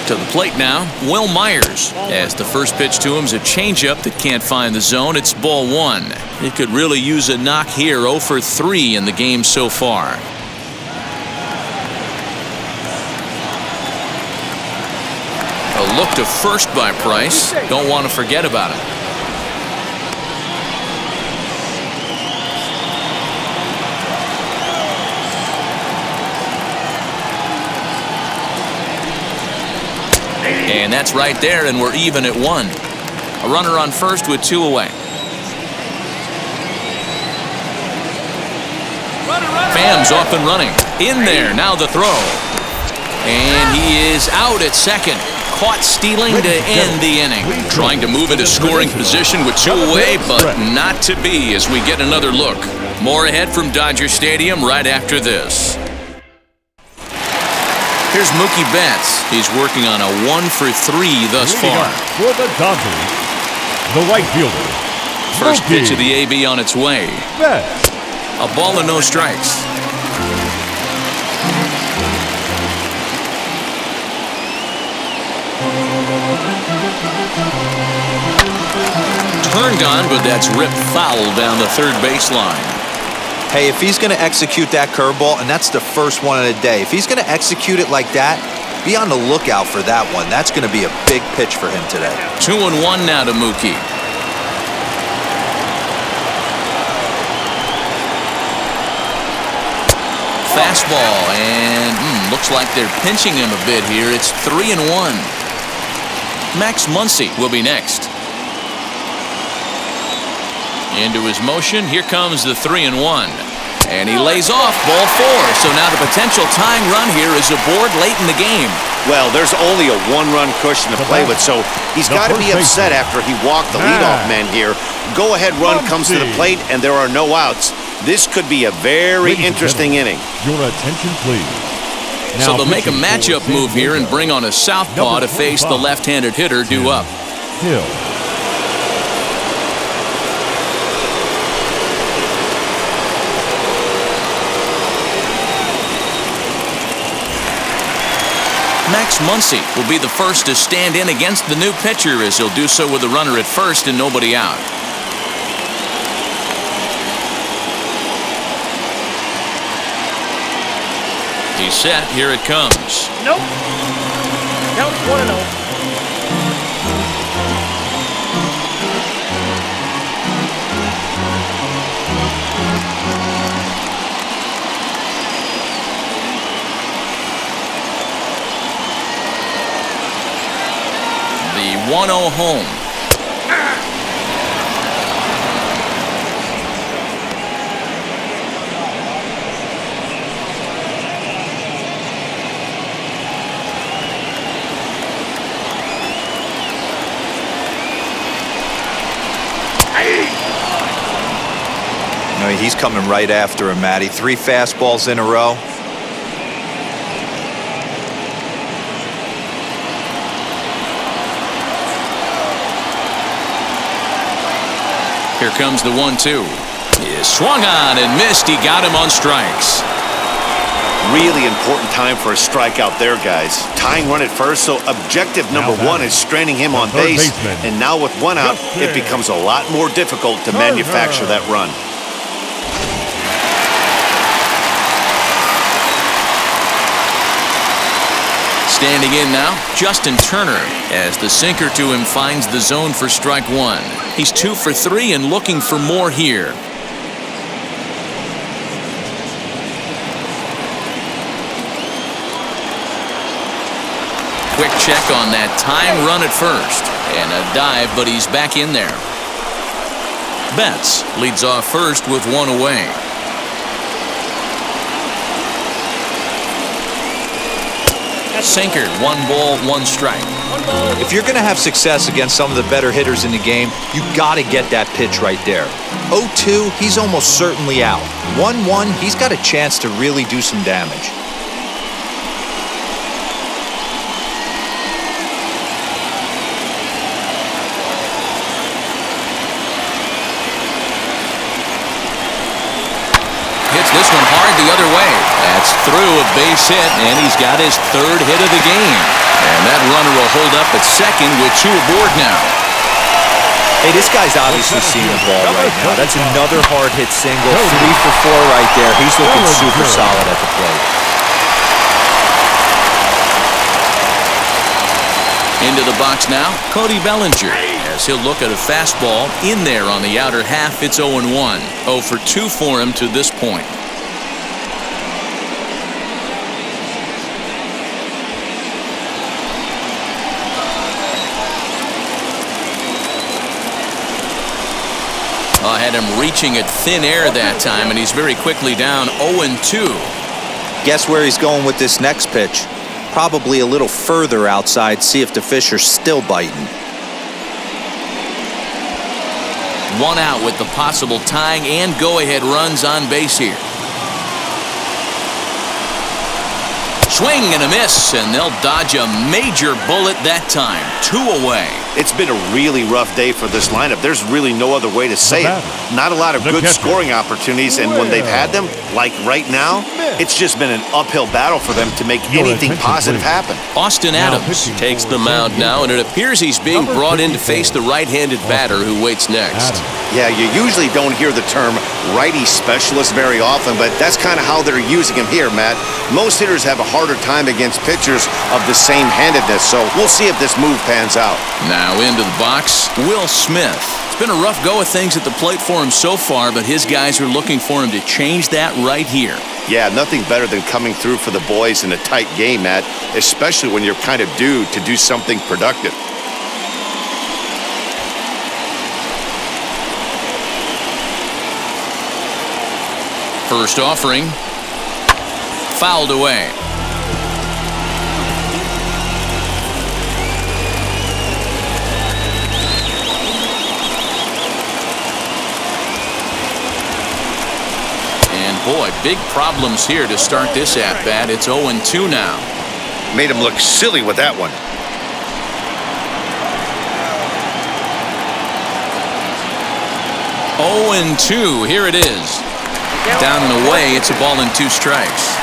To the plate now, Will Myers. As the first pitch to him is a changeup that can't find the zone. It's ball 1. He could really use a knock here. 0 for 3 in the game so far. A look to first by Price. Don't want to forget about it. And that's right there, and we're even at 1. A runner on first with 2 away. Pham's off and running. In there, now the throw. And he is out at second. Caught stealing to end the inning. Trying to move into scoring position with 2 away, but not to be as we get another look. More ahead from Dodger Stadium right after this. Here's Mookie Betts. He's working on a 1 for 3 thus far. For the Dodgers, the right fielder. First pitch of the AB on its way. Betts. A ball and no strikes. Turned on, but that's ripped foul down the third baseline. Hey, if he's going to execute that curveball, and that's the first one of the day, if he's going to execute it like that, be on the lookout for that one. That's going to be a big pitch for him today. 2-1 now to Mookie. Fastball, and looks like they're pinching him a bit here. It's 3-1. Max Muncy will be next. Into his motion, here comes the 3-1. And he lays off ball 4. So now the potential tying run here is aboard late in the game. Well, there's only a 1-run cushion to play with, so he's got to be upset after he walked the leadoff man here. Go-ahead run comes to the plate, and there are no outs. This could be a very interesting inning. Your attention, please. So they'll make a matchup move here and bring on a southpaw to face the left-handed hitter due up. Hill. Max Muncy will be the first to stand in against the new pitcher, as he'll do so with a runner at first and nobody out. He's set. Here it comes. Nope. Count 1-0. The 1-0 home. No, he's coming right after him, Matty. 3 fastballs in a row. Here comes the 1-2. He swung on and missed. He got him on strikes. Really important time for a strikeout there, guys. Tying run at first, so objective number one is straining him on base. And now with one out, it becomes a lot more difficult to manufacture that run. Standing in now, Justin Turner, as the sinker to him finds the zone for strike one. He's 2 for 3 and looking for more here. Quick check on that time run at first. And a dive, but he's back in there. Betts leads off first with one away. Sinker, 1 ball, 1 strike. If you're going to have success against some of the better hitters in the game, you got to get that pitch right there. 0-2, he's almost certainly out. 1-1, he's got a chance to really do some damage. This one hard the other way. That's through, a base hit, and he's got his 3rd hit of the game. And that runner will hold up at second with 2 aboard now. Hey, this guy's obviously seeing the ball right now. That's another hard hit single. 3 for 4 right there. He's looking super solid at the plate. Into the box now, Cody Bellinger, as he'll look at a fastball in there on the outer half. It's 0-1. 0 for 2 for him to this point. Had him reaching at thin air that time, and he's very quickly down 0-2. Guess where he's going with this next pitch? Probably a little further outside, see if the fish are still biting. 1 out with the possible tying and go-ahead runs on base here. Swing and a miss, and they'll dodge a major bullet that time. 2 away. It's been a really rough day for this lineup. There's really no other way to say it. Not a lot of good scoring opportunities, and when they've had them, like right now, it's just been an uphill battle for them to make anything positive happen. Austin Adams takes the mound now, and it appears he's being brought in to face the right-handed batter who waits next. Yeah, you usually don't hear the term righty specialist very often, but that's kind of how they're using him here, Matt. Most hitters have a harder time against pitchers of the same handedness, so we'll see if this move pans out. Now into the box, Will Smith. It's been a rough go of things at the plate for him so far, but his guys are looking for him to change that right here. Yeah, nothing better than coming through for the boys in a tight game, Matt, especially when you're kind of due to do something productive. First offering, fouled away. And boy, big problems here to start this at-bat. It's 0-2 now. Made him look silly with that one. 0-2, here it is. Down and away, it's a ball and 2 strikes.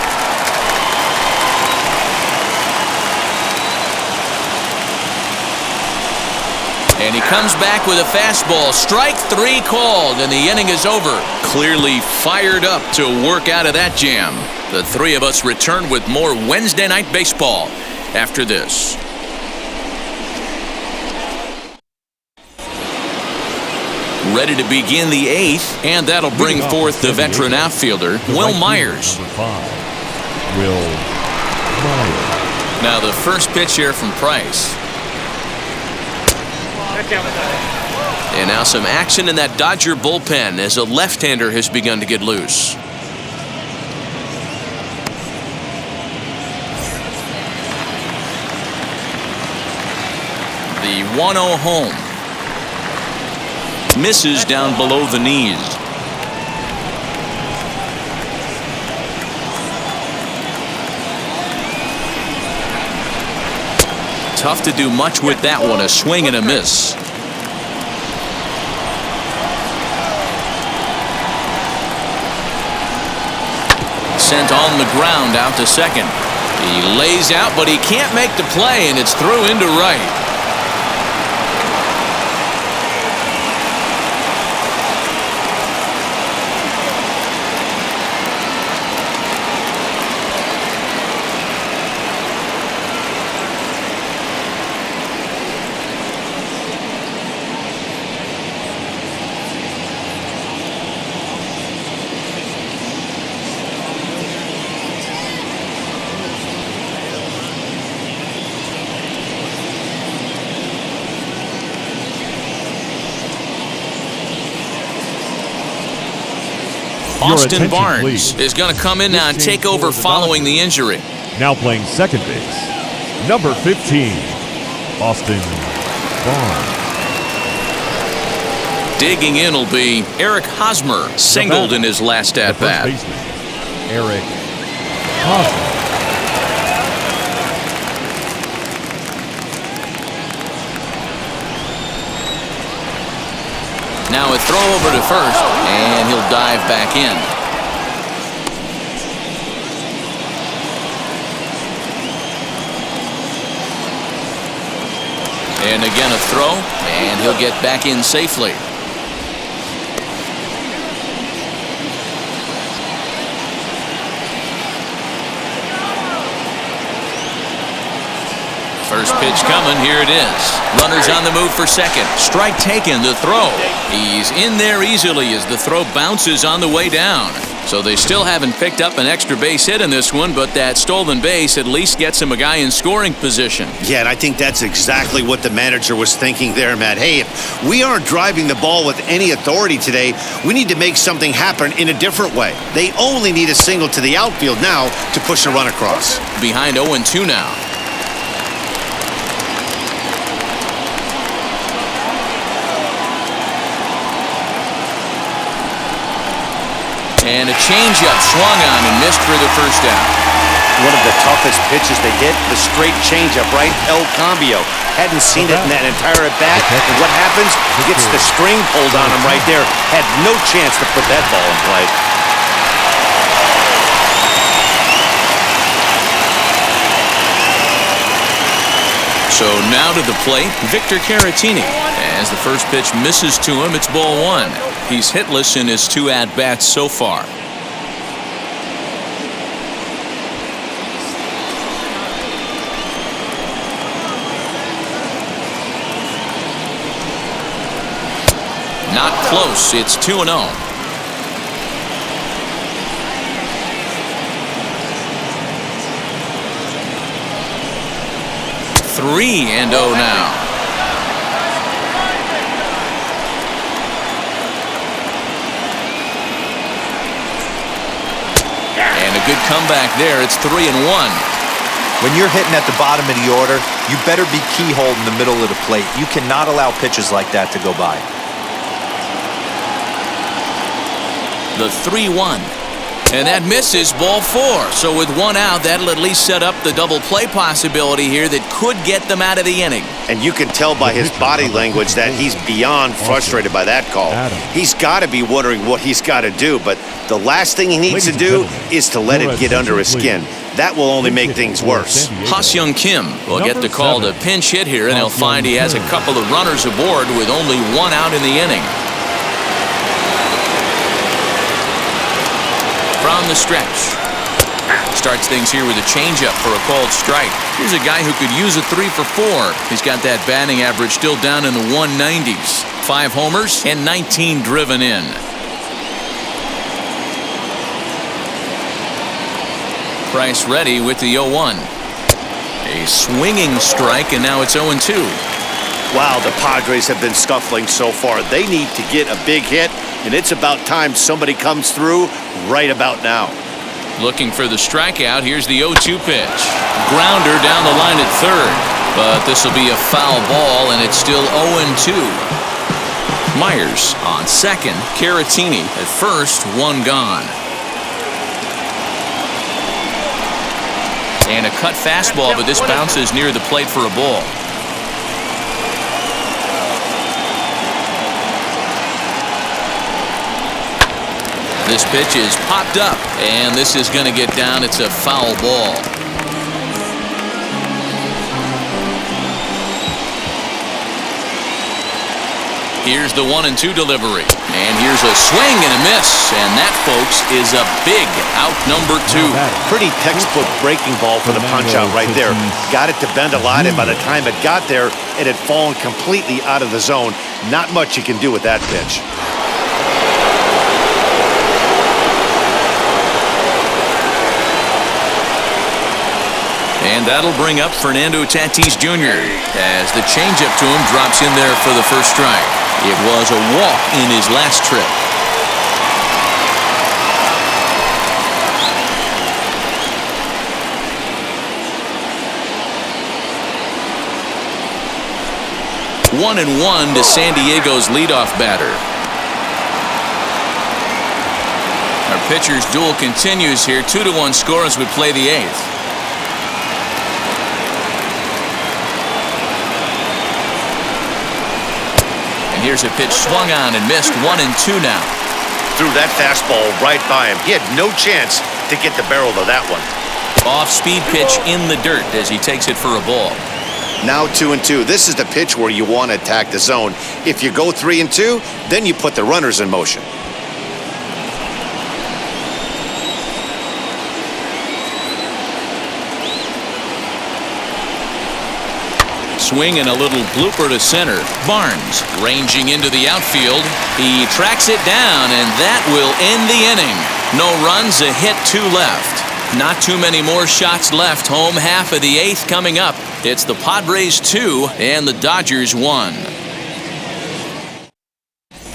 And he comes back with a fastball. Strike 3 called, and the inning is over. Clearly fired up to work out of that jam. The 3 of us return with more Wednesday Night Baseball after this. Ready to begin the 8th, and that'll bring forth the veteran outfielder, Will Myers. Will Myers. Now the first pitch here from Price. And now some action in that Dodger bullpen as a left-hander has begun to get loose. The 1-0 home. Misses down below the knees. Tough to do much with that one. A swing and a miss. sent on the ground out to second. He lays out, but he can't make the play, and it's through into right. Austin Barnes is going to come in now and take over following the injury. Now playing second base, number 15, Austin Barnes. Digging in will be Eric Hosmer, singled in his last at-bat. Eric Hosmer. Now a throw over to first, and he'll dive back in. And again a throw, and he'll get back in safely. First pitch coming, here it is. Runners on the move for second. Strike taken, the throw. He's in there easily as the throw bounces on the way down. So they still haven't picked up an extra base hit in this one, but that stolen base at least gets him a guy in scoring position. Yeah, and I think that's exactly what the manager was thinking there, Matt. Hey, if we aren't driving the ball with any authority today, we need to make something happen in a different way. They only need a single to the outfield now to push a run across. Behind 0-2 now. And a changeup swung on and missed for the first down. One of the toughest pitches they hit, the straight changeup, right? El Cambio. Hadn't seen it in that entire at-bat. And what happens? He gets the string pulled on him right there. Had no chance to put that ball in play. So now to the plate, Victor Caratini. As the first pitch misses to him, it's ball one. He's hitless in his two at-bats so far. Not close. It's 2-0. Three and 0 now. And a good comeback there. It's 3-1. When you're hitting at the bottom of the order, you better be keyholed in the middle of the plate. You cannot allow pitches like that to go by. The 3-1. And that misses, ball four. So with one out, that'll at least set up the double play possibility here that could get them out of the inning. And you can tell by his body language that he's beyond frustrated by that call. He's got to be wondering what he's got to do, but the last thing he needs to do is to let it get under his skin. That will only make things worse. Ha-Seong Kim will get the call to pinch hit here, and he'll find he has a couple of runners aboard with only one out in the inning. From the stretch. Starts things here with a changeup for a called strike. Here's a guy who could use a 3 for 4. He's got that batting average still down in the 190s. 5 homers and 19 driven in. Price ready with the 0-1. A swinging strike, and now it's 0-2. Wow, the Padres have been scuffling so far. They need to get a big hit, and it's about time somebody comes through right about now. Looking for the strikeout. Here's the 0-2 pitch. Grounder down the line at third. But this will be a foul ball, and it's still 0-2. Myers on second. Caratini at first. One gone. And a cut fastball, but this bounces near the plate for a ball. This pitch is popped up, and this is going to get down. It's a foul ball. Here's the 1-2 delivery. And here's a swing and a miss. And that, folks, is a big out number 2. Pretty textbook breaking ball for the punch out right there. Got it to bend a lot, and by the time it got there, it had fallen completely out of the zone. Not much you can do with that pitch. And that'll bring up Fernando Tatis Jr. as the changeup to him drops in there for the first strike. It was a walk in his last trip. One and one to San Diego's leadoff batter. Our pitcher's duel continues here. 2-1 score as we play the 8th. And here's a pitch swung on and missed. 1-2 now. Threw that fastball right by him. He had no chance to get the barrel of that one. Off-speed pitch in the dirt as he takes it for a ball. Now 2-2. This is the pitch where you want to attack the zone. If you go 3-2, then you put the runners in motion. Swing and a little blooper to center. Barnes ranging into the outfield. He tracks it down, and that will end the inning. No runs, a hit, 2 left. Not too many more shots left. Home half of the 8th coming up. It's the Padres 2 and the Dodgers 1.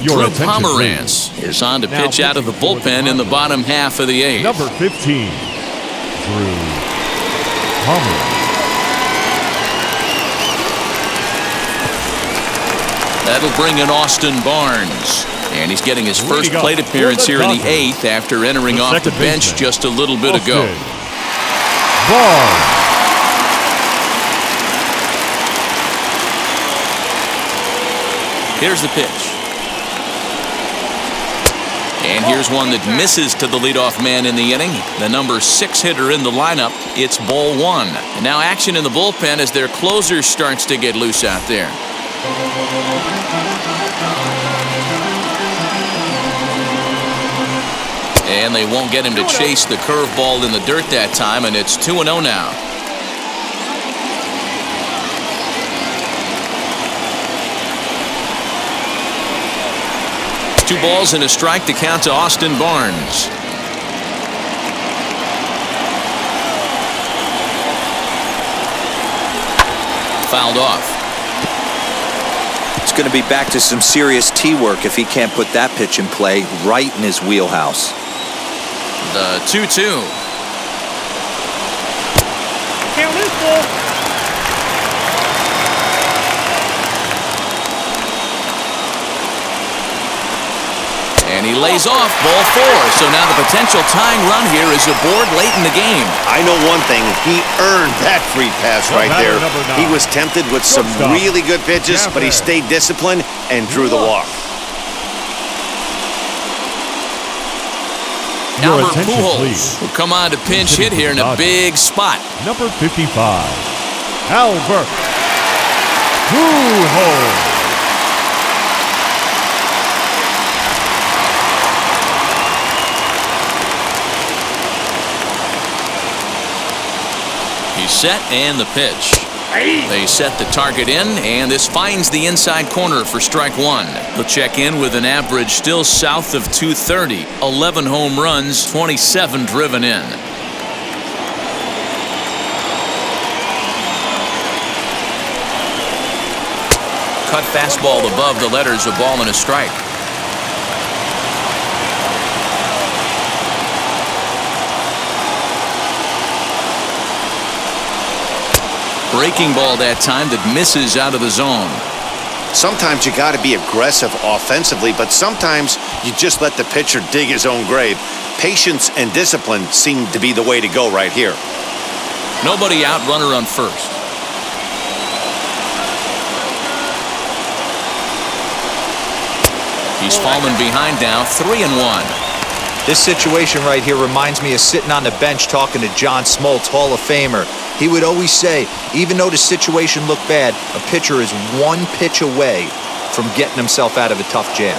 Drew Pomeranz is on to pitch out of the bullpen in the bottom half of the 8th. Number 15, Drew Pomeranz. That'll bring in Austin Barnes. And he's getting his first plate appearance here in the 8th after entering off the bench just a little bit ago. Barnes. Here's the pitch. And here's one that misses to the leadoff man in the inning. The number 6 hitter in the lineup. It's ball 1. And now action in the bullpen as their closer starts to get loose out there. And they won't get him to chase the curveball in the dirt that time, and it's 2-0 now. Two balls and a strike to count to Austin Barnes. Fouled off. It's going to be back to some serious tee work if he can't put that pitch in play right in his wheelhouse. The 2-2. Count is full. And he lays off ball 4. So now the potential tying run here is aboard late in the game. I know one thing. He earned that free pass right there. He was tempted with some really good pitches, but he stayed disciplined and drew the walk. Albert Pujols will come on to pinch hit here in a big spot. Number 55, Albert Pujols. He's set and the pitch. They set the target in, and this finds the inside corner for strike 1. They'll check in with an average still south of 230. 11 home runs, 27 driven in. Cut fastball above the letters, a ball and a strike. Breaking ball that time that misses out of the zone. Sometimes you got to be aggressive offensively, but sometimes you just let the pitcher dig his own grave. Patience and discipline seem to be the way to go right here. Nobody out, runner on first. He's fallen behind now, 3-1. This situation right here reminds me of sitting on the bench talking to John Smoltz, Hall of Famer. He would always say, even though the situation looked bad, a pitcher is one pitch away from getting himself out of a tough jam.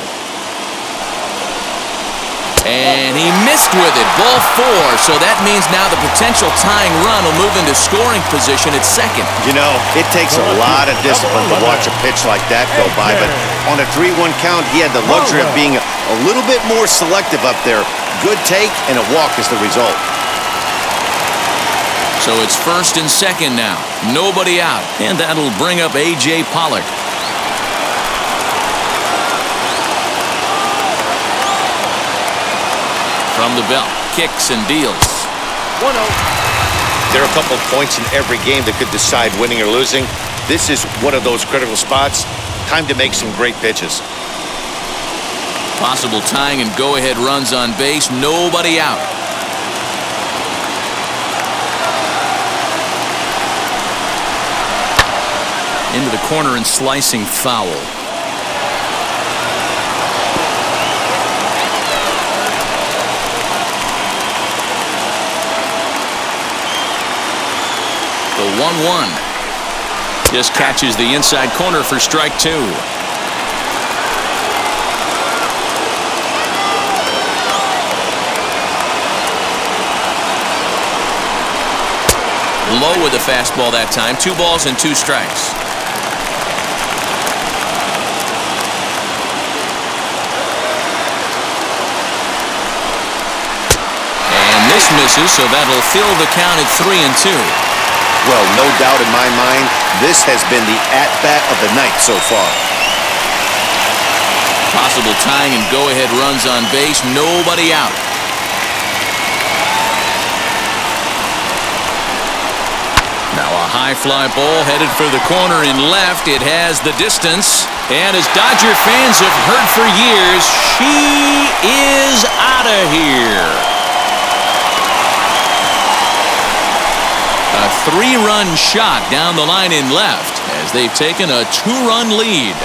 And he missed with it. Ball 4. So that means now the potential tying run will move into scoring position at second. You know, it takes a lot of discipline to watch a pitch like that go by, but on a 3-1 count, he had the luxury of being a little bit more selective up there. Good take, and a walk is the result. So it's first and second now. Nobody out. And that'll bring up A.J. Pollock. From the belt, kicks and deals. 1-0. There are a couple of points in every game that could decide winning or losing. This is one of those critical spots. Time to make some great pitches. Possible tying and go-ahead runs on base. Nobody out. Into the corner and slicing foul. The 1-1. Just catches the inside corner for strike 2. Low with the fastball that time. 2 balls and 2 strikes. And this misses, so that'll fill the count at 3-2. Well, no doubt in my mind, this has been the at-bat of the night so far. Possible tying and go-ahead runs on base. Nobody out. Now a high fly ball headed for the corner in left. It has the distance. And as Dodger fans have heard for years, she is out of here. A 3-run shot down the line in left as they've taken a 2-run lead.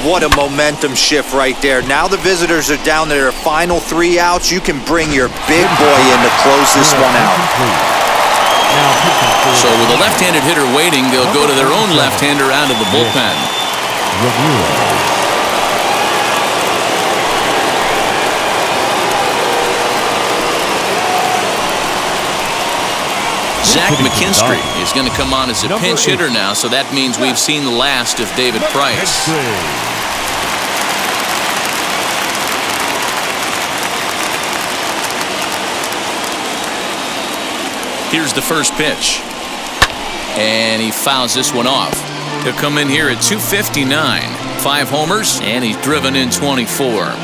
What a momentum shift right there. Now the visitors are down to their final 3 outs. You can bring your big boy in to close this one out. So with a left-handed hitter waiting, they'll go to their own left-hander out of the bullpen. Zach McKinstry is going to come on as a pinch hitter now, so that means we've seen the last of David Price. Here's the first pitch. And he fouls this one off. He'll come in here at 259. 5 homers, and he's driven in 24.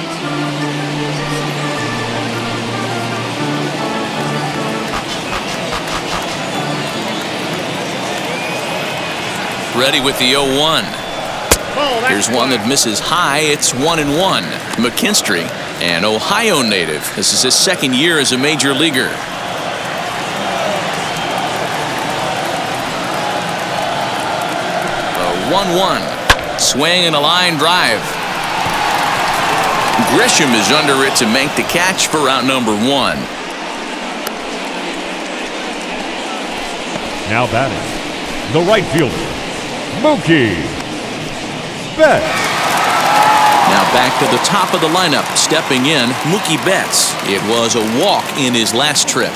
Ready with the 0-1. Here's one that misses high. It's 1-1. McKinstry, an Ohio native. This is his second year as a major leaguer. The 1-1. Swing and a line drive. Grisham is under it to make the catch for out number 1. Now batting, the right fielder, Mookie Betts. Now back to the top of the lineup. Stepping in, Mookie Betts. It was a walk in his last trip.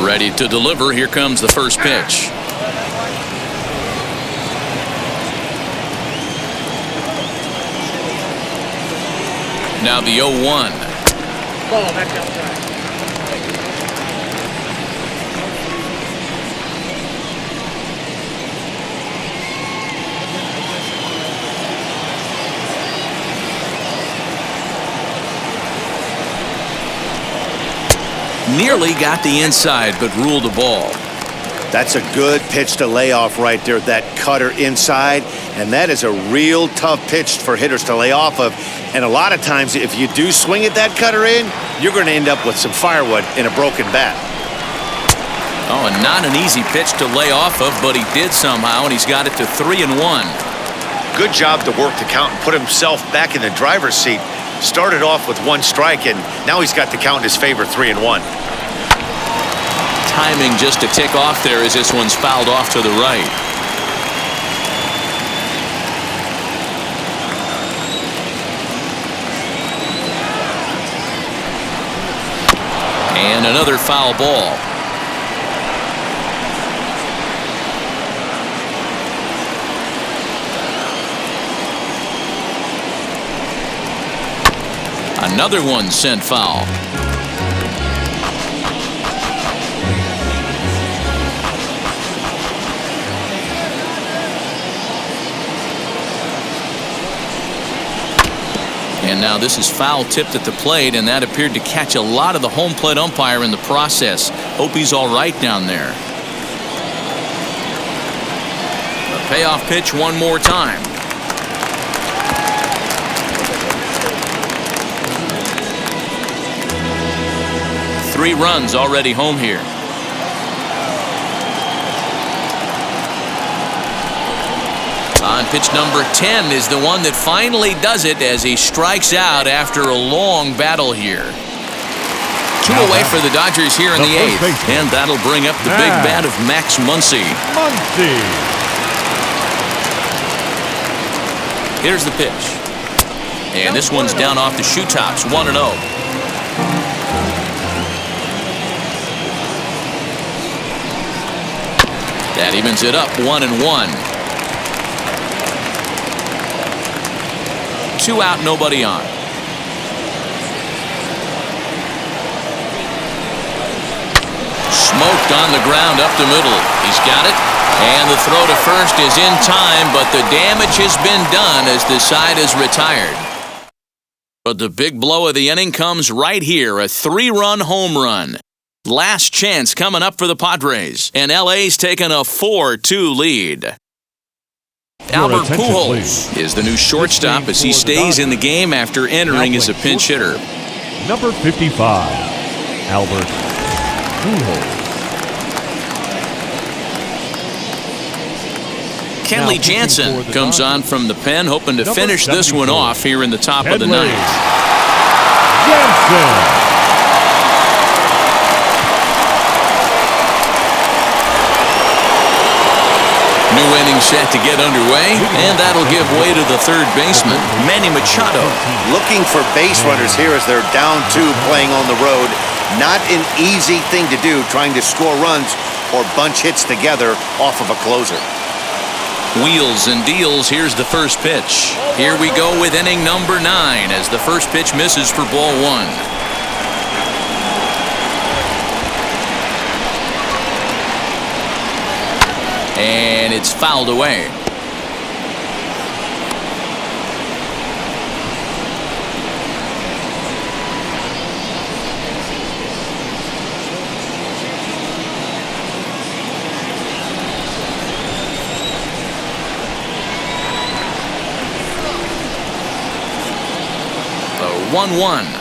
Ready to deliver. Here comes the first pitch. Now the 0-1. Ball back outside. Nearly got the inside, but ruled the ball. That's a good pitch to lay off right there, that cutter inside. And that is a real tough pitch for hitters to lay off of. And a lot of times, if you do swing at that cutter in, you're going to end up with some firewood in a broken bat. Oh, and not an easy pitch to lay off of, but he did somehow, and he's got it to 3-1. Good job to work the count and put himself back in the driver's seat. Started off with 1 strike, and now he's got the count in his favor, 3-1. Timing just a tick off there as this one's fouled off to the right. And another foul ball. Another one sent foul. And now this is foul tipped at the plate, and that appeared to catch a lot of the home plate umpire in the process. Hope he's all right down there. A payoff pitch one more time. Three runs already home here. On pitch number 10 is the one that finally does it as he strikes out after a long battle here. 2 away for the Dodgers here in the 8th. And that'll bring up the big bat of Max Muncy. Here's the pitch. And this one's down off the shoe tops, 1-0. That evens it up, 1-1. 2 out, nobody on. Smoked on the ground up the middle. He's got it. And the throw to first is in time, but the damage has been done as the side is retired. But the big blow of the inning comes right here, a 3-run home run. Last chance coming up for the Padres, and LA's taken a 4-2 lead. Albert Pujols is the new shortstop as he stays in the game after entering as a pinch hitter. Number 55, Albert Pujols. Kenley Jansen comes on from the pen, hoping to finish this one off here in the top of the 9th. Jansen. New inning set to get underway, and that'll give way to the third baseman, Manny Machado. Looking for base runners here as they're down 2 playing on the road. Not an easy thing to do, trying to score runs or bunch hits together off of a closer. Wheels and deals. Here's the first pitch. Here we go with inning number 9 as the first pitch misses for ball 1. And it's fouled away. The 1-1.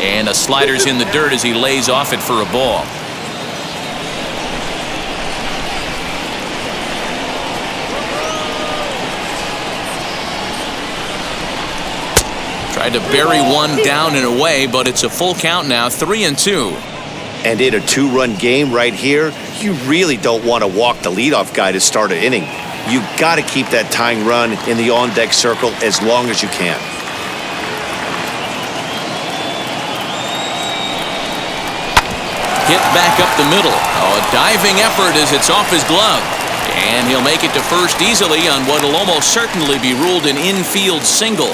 And a slider's in the dirt as he lays off it for a ball. Tried to bury one down and away, but it's a full count now, 3-2. And in a 2-run game right here, you really don't want to walk the leadoff guy to start an inning. You've got to keep that tying run in the on-deck circle as long as you can. Hit back up the middle. Oh, a diving effort as it's off his glove. And he'll make it to first easily on what will almost certainly be ruled an infield single.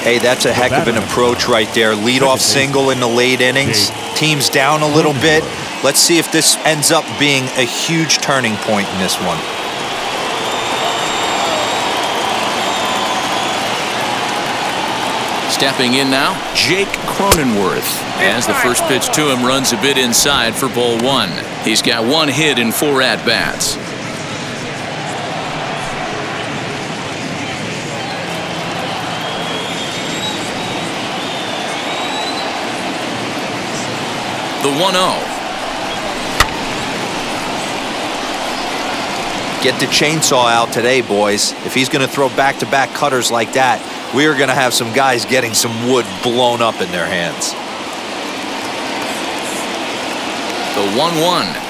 Hey, that's a heck of an approach right there. Leadoff single in the late innings. Team's down a little bit. Let's see if this ends up being a huge turning point in this one. Stepping in now, Jake Cronenworth. As the first pitch to him runs a bit inside for ball one. He's got 1 hit in 4 at-bats. The 1-0. Get the chainsaw out today, boys. If he's going to throw back-to-back cutters like that, we are going to have some guys getting some wood blown up in their hands. The 1-1.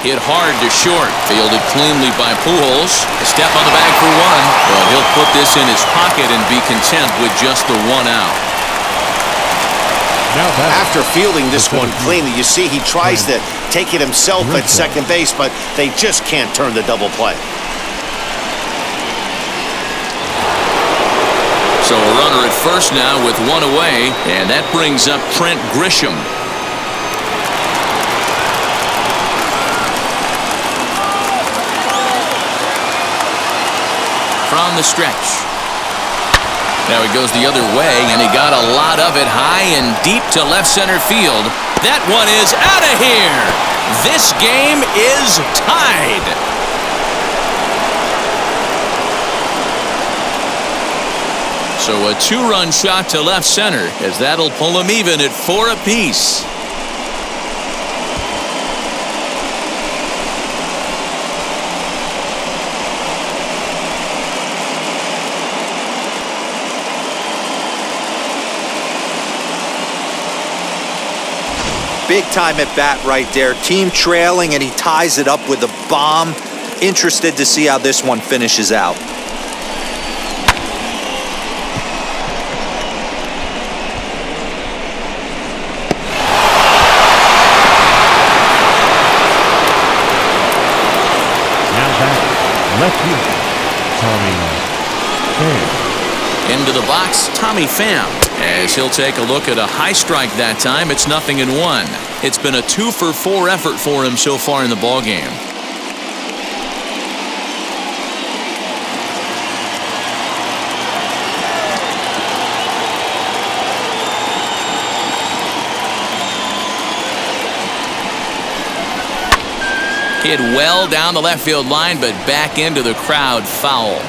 Hit hard to short. Fielded cleanly by Pujols. A step on the bag for 1. But he'll put this in his pocket and be content with just the 1 out. After fielding this one cleanly, you see he tries to take it himself at second base, but they just can't turn the double play. So a runner at first now with 1 away, and that brings up Trent Grisham. From the stretch. Now he goes the other way, and he got a lot of it high and deep to left center field. That one is out of here. This game is tied. So a 2-run shot to left center, as that'll pull him even at 4 apiece. Big time at bat right there. Team trailing, and he ties it up with a bomb. Interested to see how this one finishes out. Now back, left field, Tommy Pham. Into the box, Tommy Pham, as he'll take a look at a high strike that time. It's 0-1. It's been a 2-for-4 effort for him so far in the ballgame. Hit well down the left field line, but back into the crowd, foul.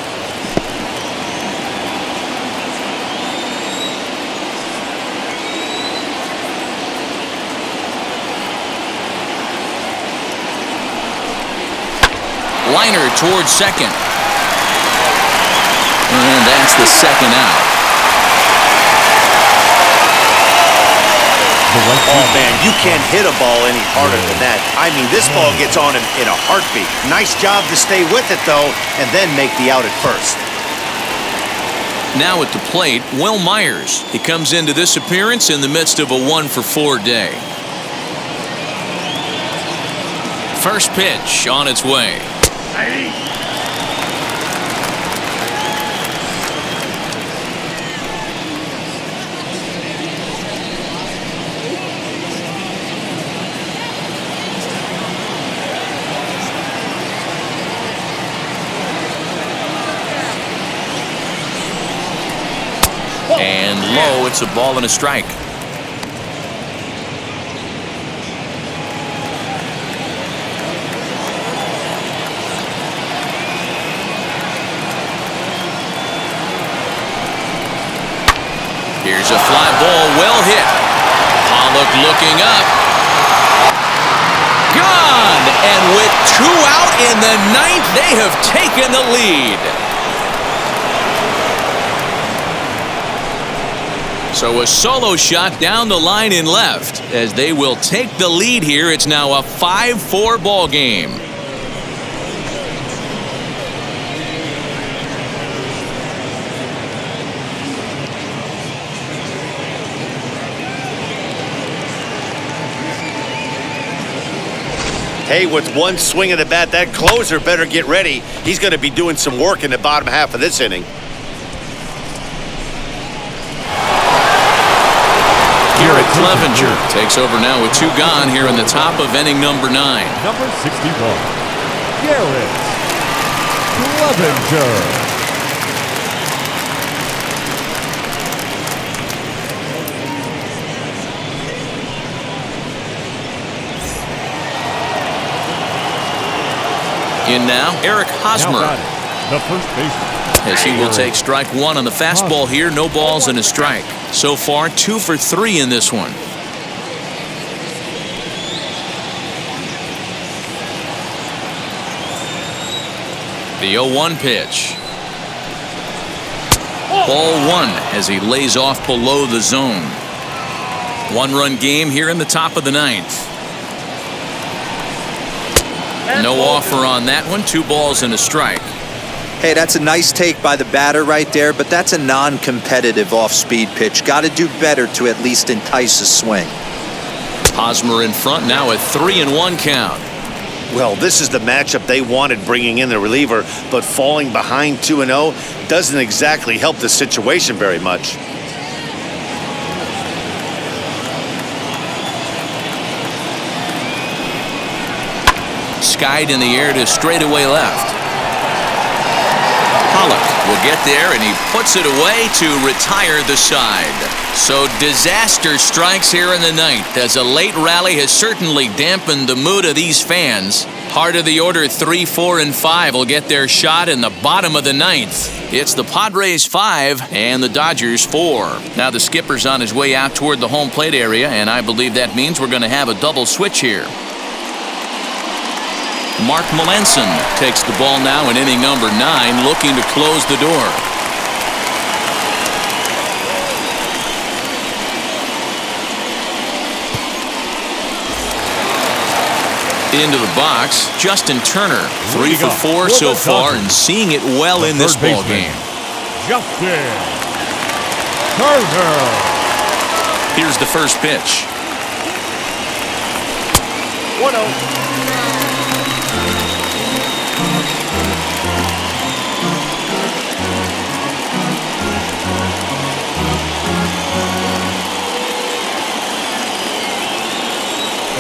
Liner towards second. And that's the second out. Oh, man, you can't hit a ball any harder than that. I mean, this ball gets on him in a heartbeat. Nice job to stay with it, though, and then make the out at first. Now at the plate, Will Myers. He comes into this appearance in the midst of a 1-for-4 day. First pitch on its way. And low, it's a ball and a strike. Here's a fly ball, well hit. Pollock looking up. Gone! And with 2 out in the 9th, they have taken the lead. So a solo shot down the line in left, as they will take the lead here. It's now a 5-4 ball game. Hey, with one swing of the bat, that closer better get ready. He's going to be doing some work in the bottom half of this inning. Garrett Clevenger takes over now with 2 gone here in the top of inning number 9. Number 61, Garrett Clevenger. In now, Eric Hosmer. The first baseman. As he will take strike 1 on the fastball here. No balls and a strike. So far, 2 for 3 in this one. The 0-1 pitch. Ball 1 as he lays off below the zone. 1-run game here in the top of the 9th. No offer on that one. 2 balls and a strike. Hey, that's a nice take by the batter right there, but that's a non-competitive off-speed pitch. Got to do better to at least entice a swing. Hosmer in front now at 3-1 count. Well, this is the matchup they wanted, bringing in the reliever, but falling behind 2-0 doesn't exactly help the situation very much. Skied in the air to straightaway left. Pollock will get there, and he puts it away to retire the side. So disaster strikes here in the 9th, as a late rally has certainly dampened the mood of these fans. Heart of the order 3, 4, and 5 will get their shot in the bottom of the 9th. It's the Padres 5 and the Dodgers 4. Now the skipper's on his way out toward the home plate area, and I believe that means we're going to have a double switch here. Mark Melanson takes the ball now in inning number 9, looking to close the door. Into the box, Justin Turner, 3 for 4 so far, and seeing it well in this ball game. Justin Turner. Here's the first pitch. 1-0.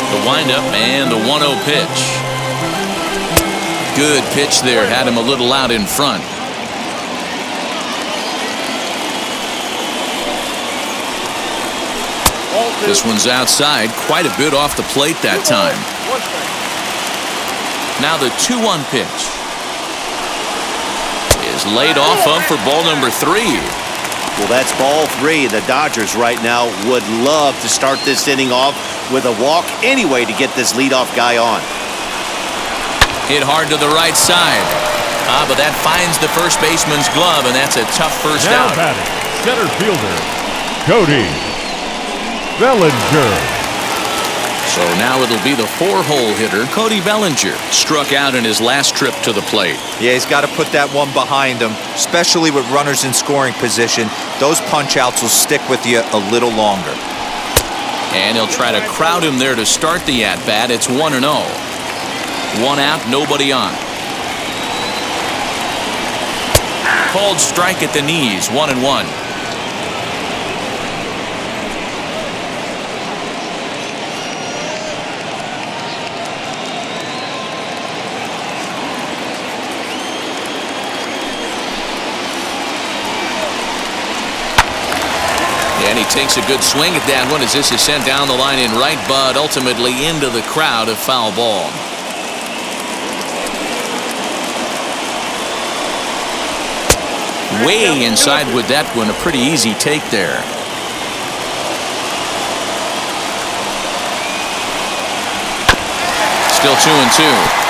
The windup and the 1-0 pitch. Good pitch there, had him a little out in front. This one's outside, quite a bit off the plate that time. Now the 2-1 pitch is laid off of for ball number 3. Well, that's ball 3. The Dodgers right now would love to start this inning off with a walk anyway to get this leadoff guy on. Hit hard to the right side. But that finds the first baseman's glove, and that's a tough first Now out. batting, center fielder Cody Bellinger. So now it'll be the 4-hole hitter, Cody Bellinger, struck out in his last trip to the plate. Yeah, he's got to put that one behind him, especially with runners in scoring position. Those punch-outs will stick with you a little longer. And he'll try to crowd him there to start the at-bat. It's 1-0. 1 out, nobody on. Called strike at the knees, 1-1. And he takes a good swing at that one as this is sent down the line in right, but ultimately into the crowd, a foul ball. Way inside with that one, a pretty easy take there. Still 2-2.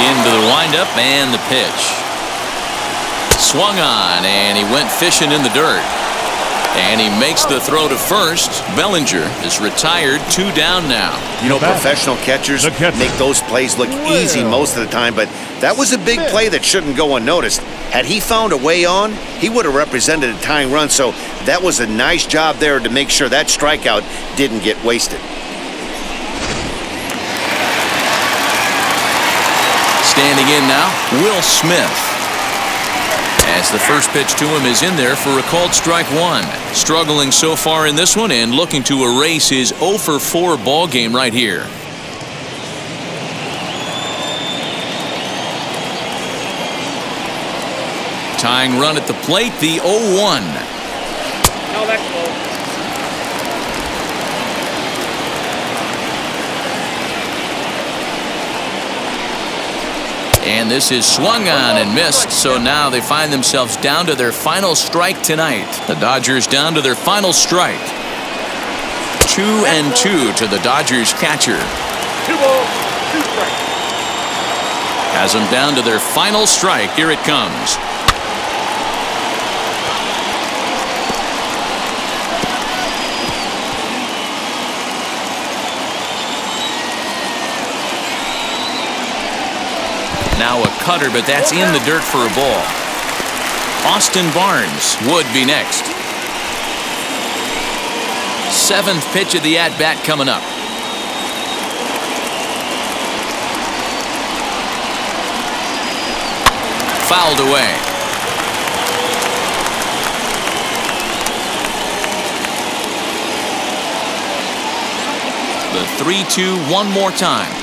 Into the windup and the pitch. Swung on, and he went fishing in the dirt. And he makes the throw to first. Bellinger is retired, 2 down now. You know, professional catchers make those plays look easy most of the time, but That was a big play that shouldn't go unnoticed. Had he found a way on, he would have represented a tying run, so that was a nice job there to make sure that strikeout didn't get wasted. Standing in now, Will Smith. As the first pitch to him is in there for a called strike one. Struggling so far in this one and looking to erase his 0 for 4 ball game right here. Tying run at the plate, the 0-1. No, that's low. And this is swung on and missed, so now they find themselves down to their final strike tonight. The Dodgers down to their final strike. 2-2 to the Dodgers catcher. 2 balls, 2 strikes. Has them down to their final strike. Here it comes. Now a cutter, but that's in the dirt for a ball. Austin Barnes would be next. 7th pitch of the at-bat coming up. Fouled away. The 3-2 one more time.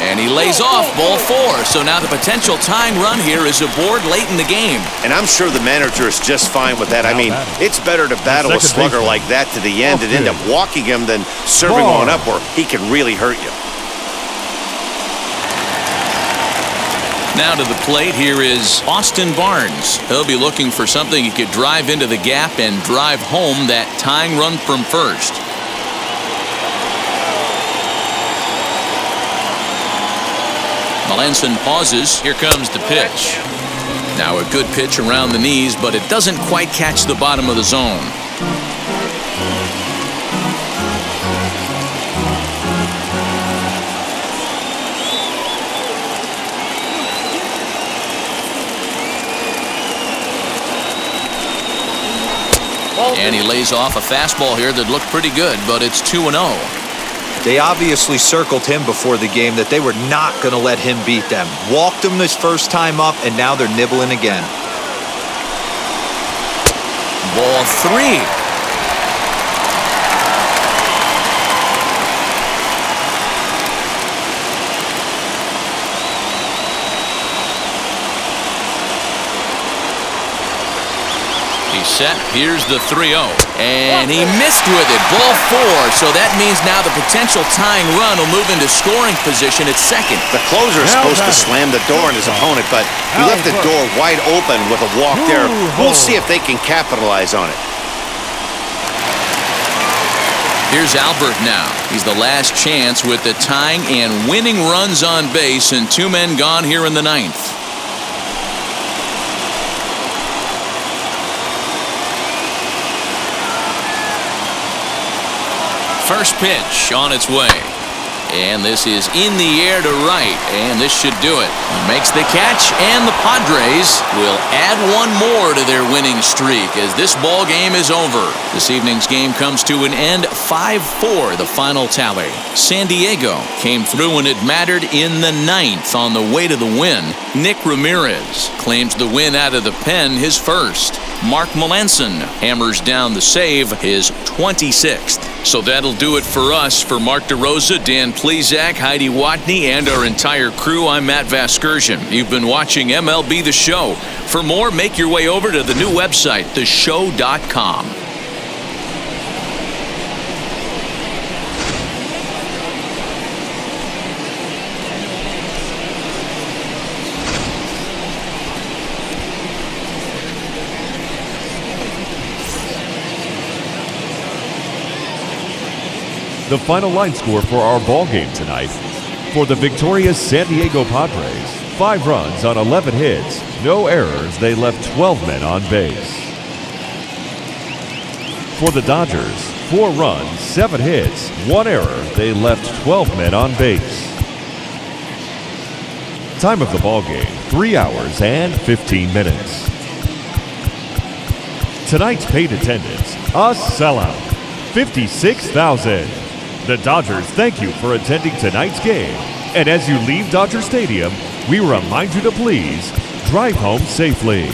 And he lays off ball 4. So now the potential tying run here is aboard late in the game. And I'm sure the manager is just fine with that. I mean, it's better to battle a slugger like that to the end and end up walking him than serving one up where he can really hurt you. Now to the plate, here is Austin Barnes. He'll be looking for something he could drive into the gap and drive home that tying run from first. Melanson pauses. Here comes the pitch. Now a good pitch around the knees, but it doesn't quite catch the bottom of the zone. And he lays off a fastball here that looked pretty good, but it's 2-0. They obviously circled him before the game that they were not going to let him beat them. Walked him this first time up, and now they're nibbling again. Ball 3. Set. Here's the 3-0. And he missed with it. Ball 4. So that means now the potential tying run will move into scoring position at second. The closer is supposed to slam the door on his opponent, but he left the door wide open with a walk there. We'll see if they can capitalize on it. Here's Albert now. He's the last chance with the tying and winning runs on base and 2 men gone here in the 9th. First pitch on its way. And this is in the air to right. And this should do it. Makes the catch, and the Padres will add one more to their winning streak as this ball game is over. This evening's game comes to an end. 5-4 the final tally. San Diego came through when it mattered in the 9th on the way to the win. Nick Ramirez claims the win out of the pen, his first. Mark Melanson hammers down the save, his 26th. So that'll do it for us. For Mark DeRosa, Dan Plezak, Heidi Watney, and our entire crew, I'm Matt Vasgersian. You've been watching MLB The Show. For more, make your way over to the new website, theshow.com. The final line score for our ball game tonight. For the victorious San Diego Padres, 5 runs on 11 hits, no errors. They left 12 men on base. For the Dodgers, 4 runs, 7 hits, 1 error. They left 12 men on base. Time of the ball game, 3 hours and 15 minutes. Tonight's paid attendance, a sellout, 56,000. The Dodgers thank you for attending tonight's game. And as you leave Dodger Stadium, we remind you to please drive home safely.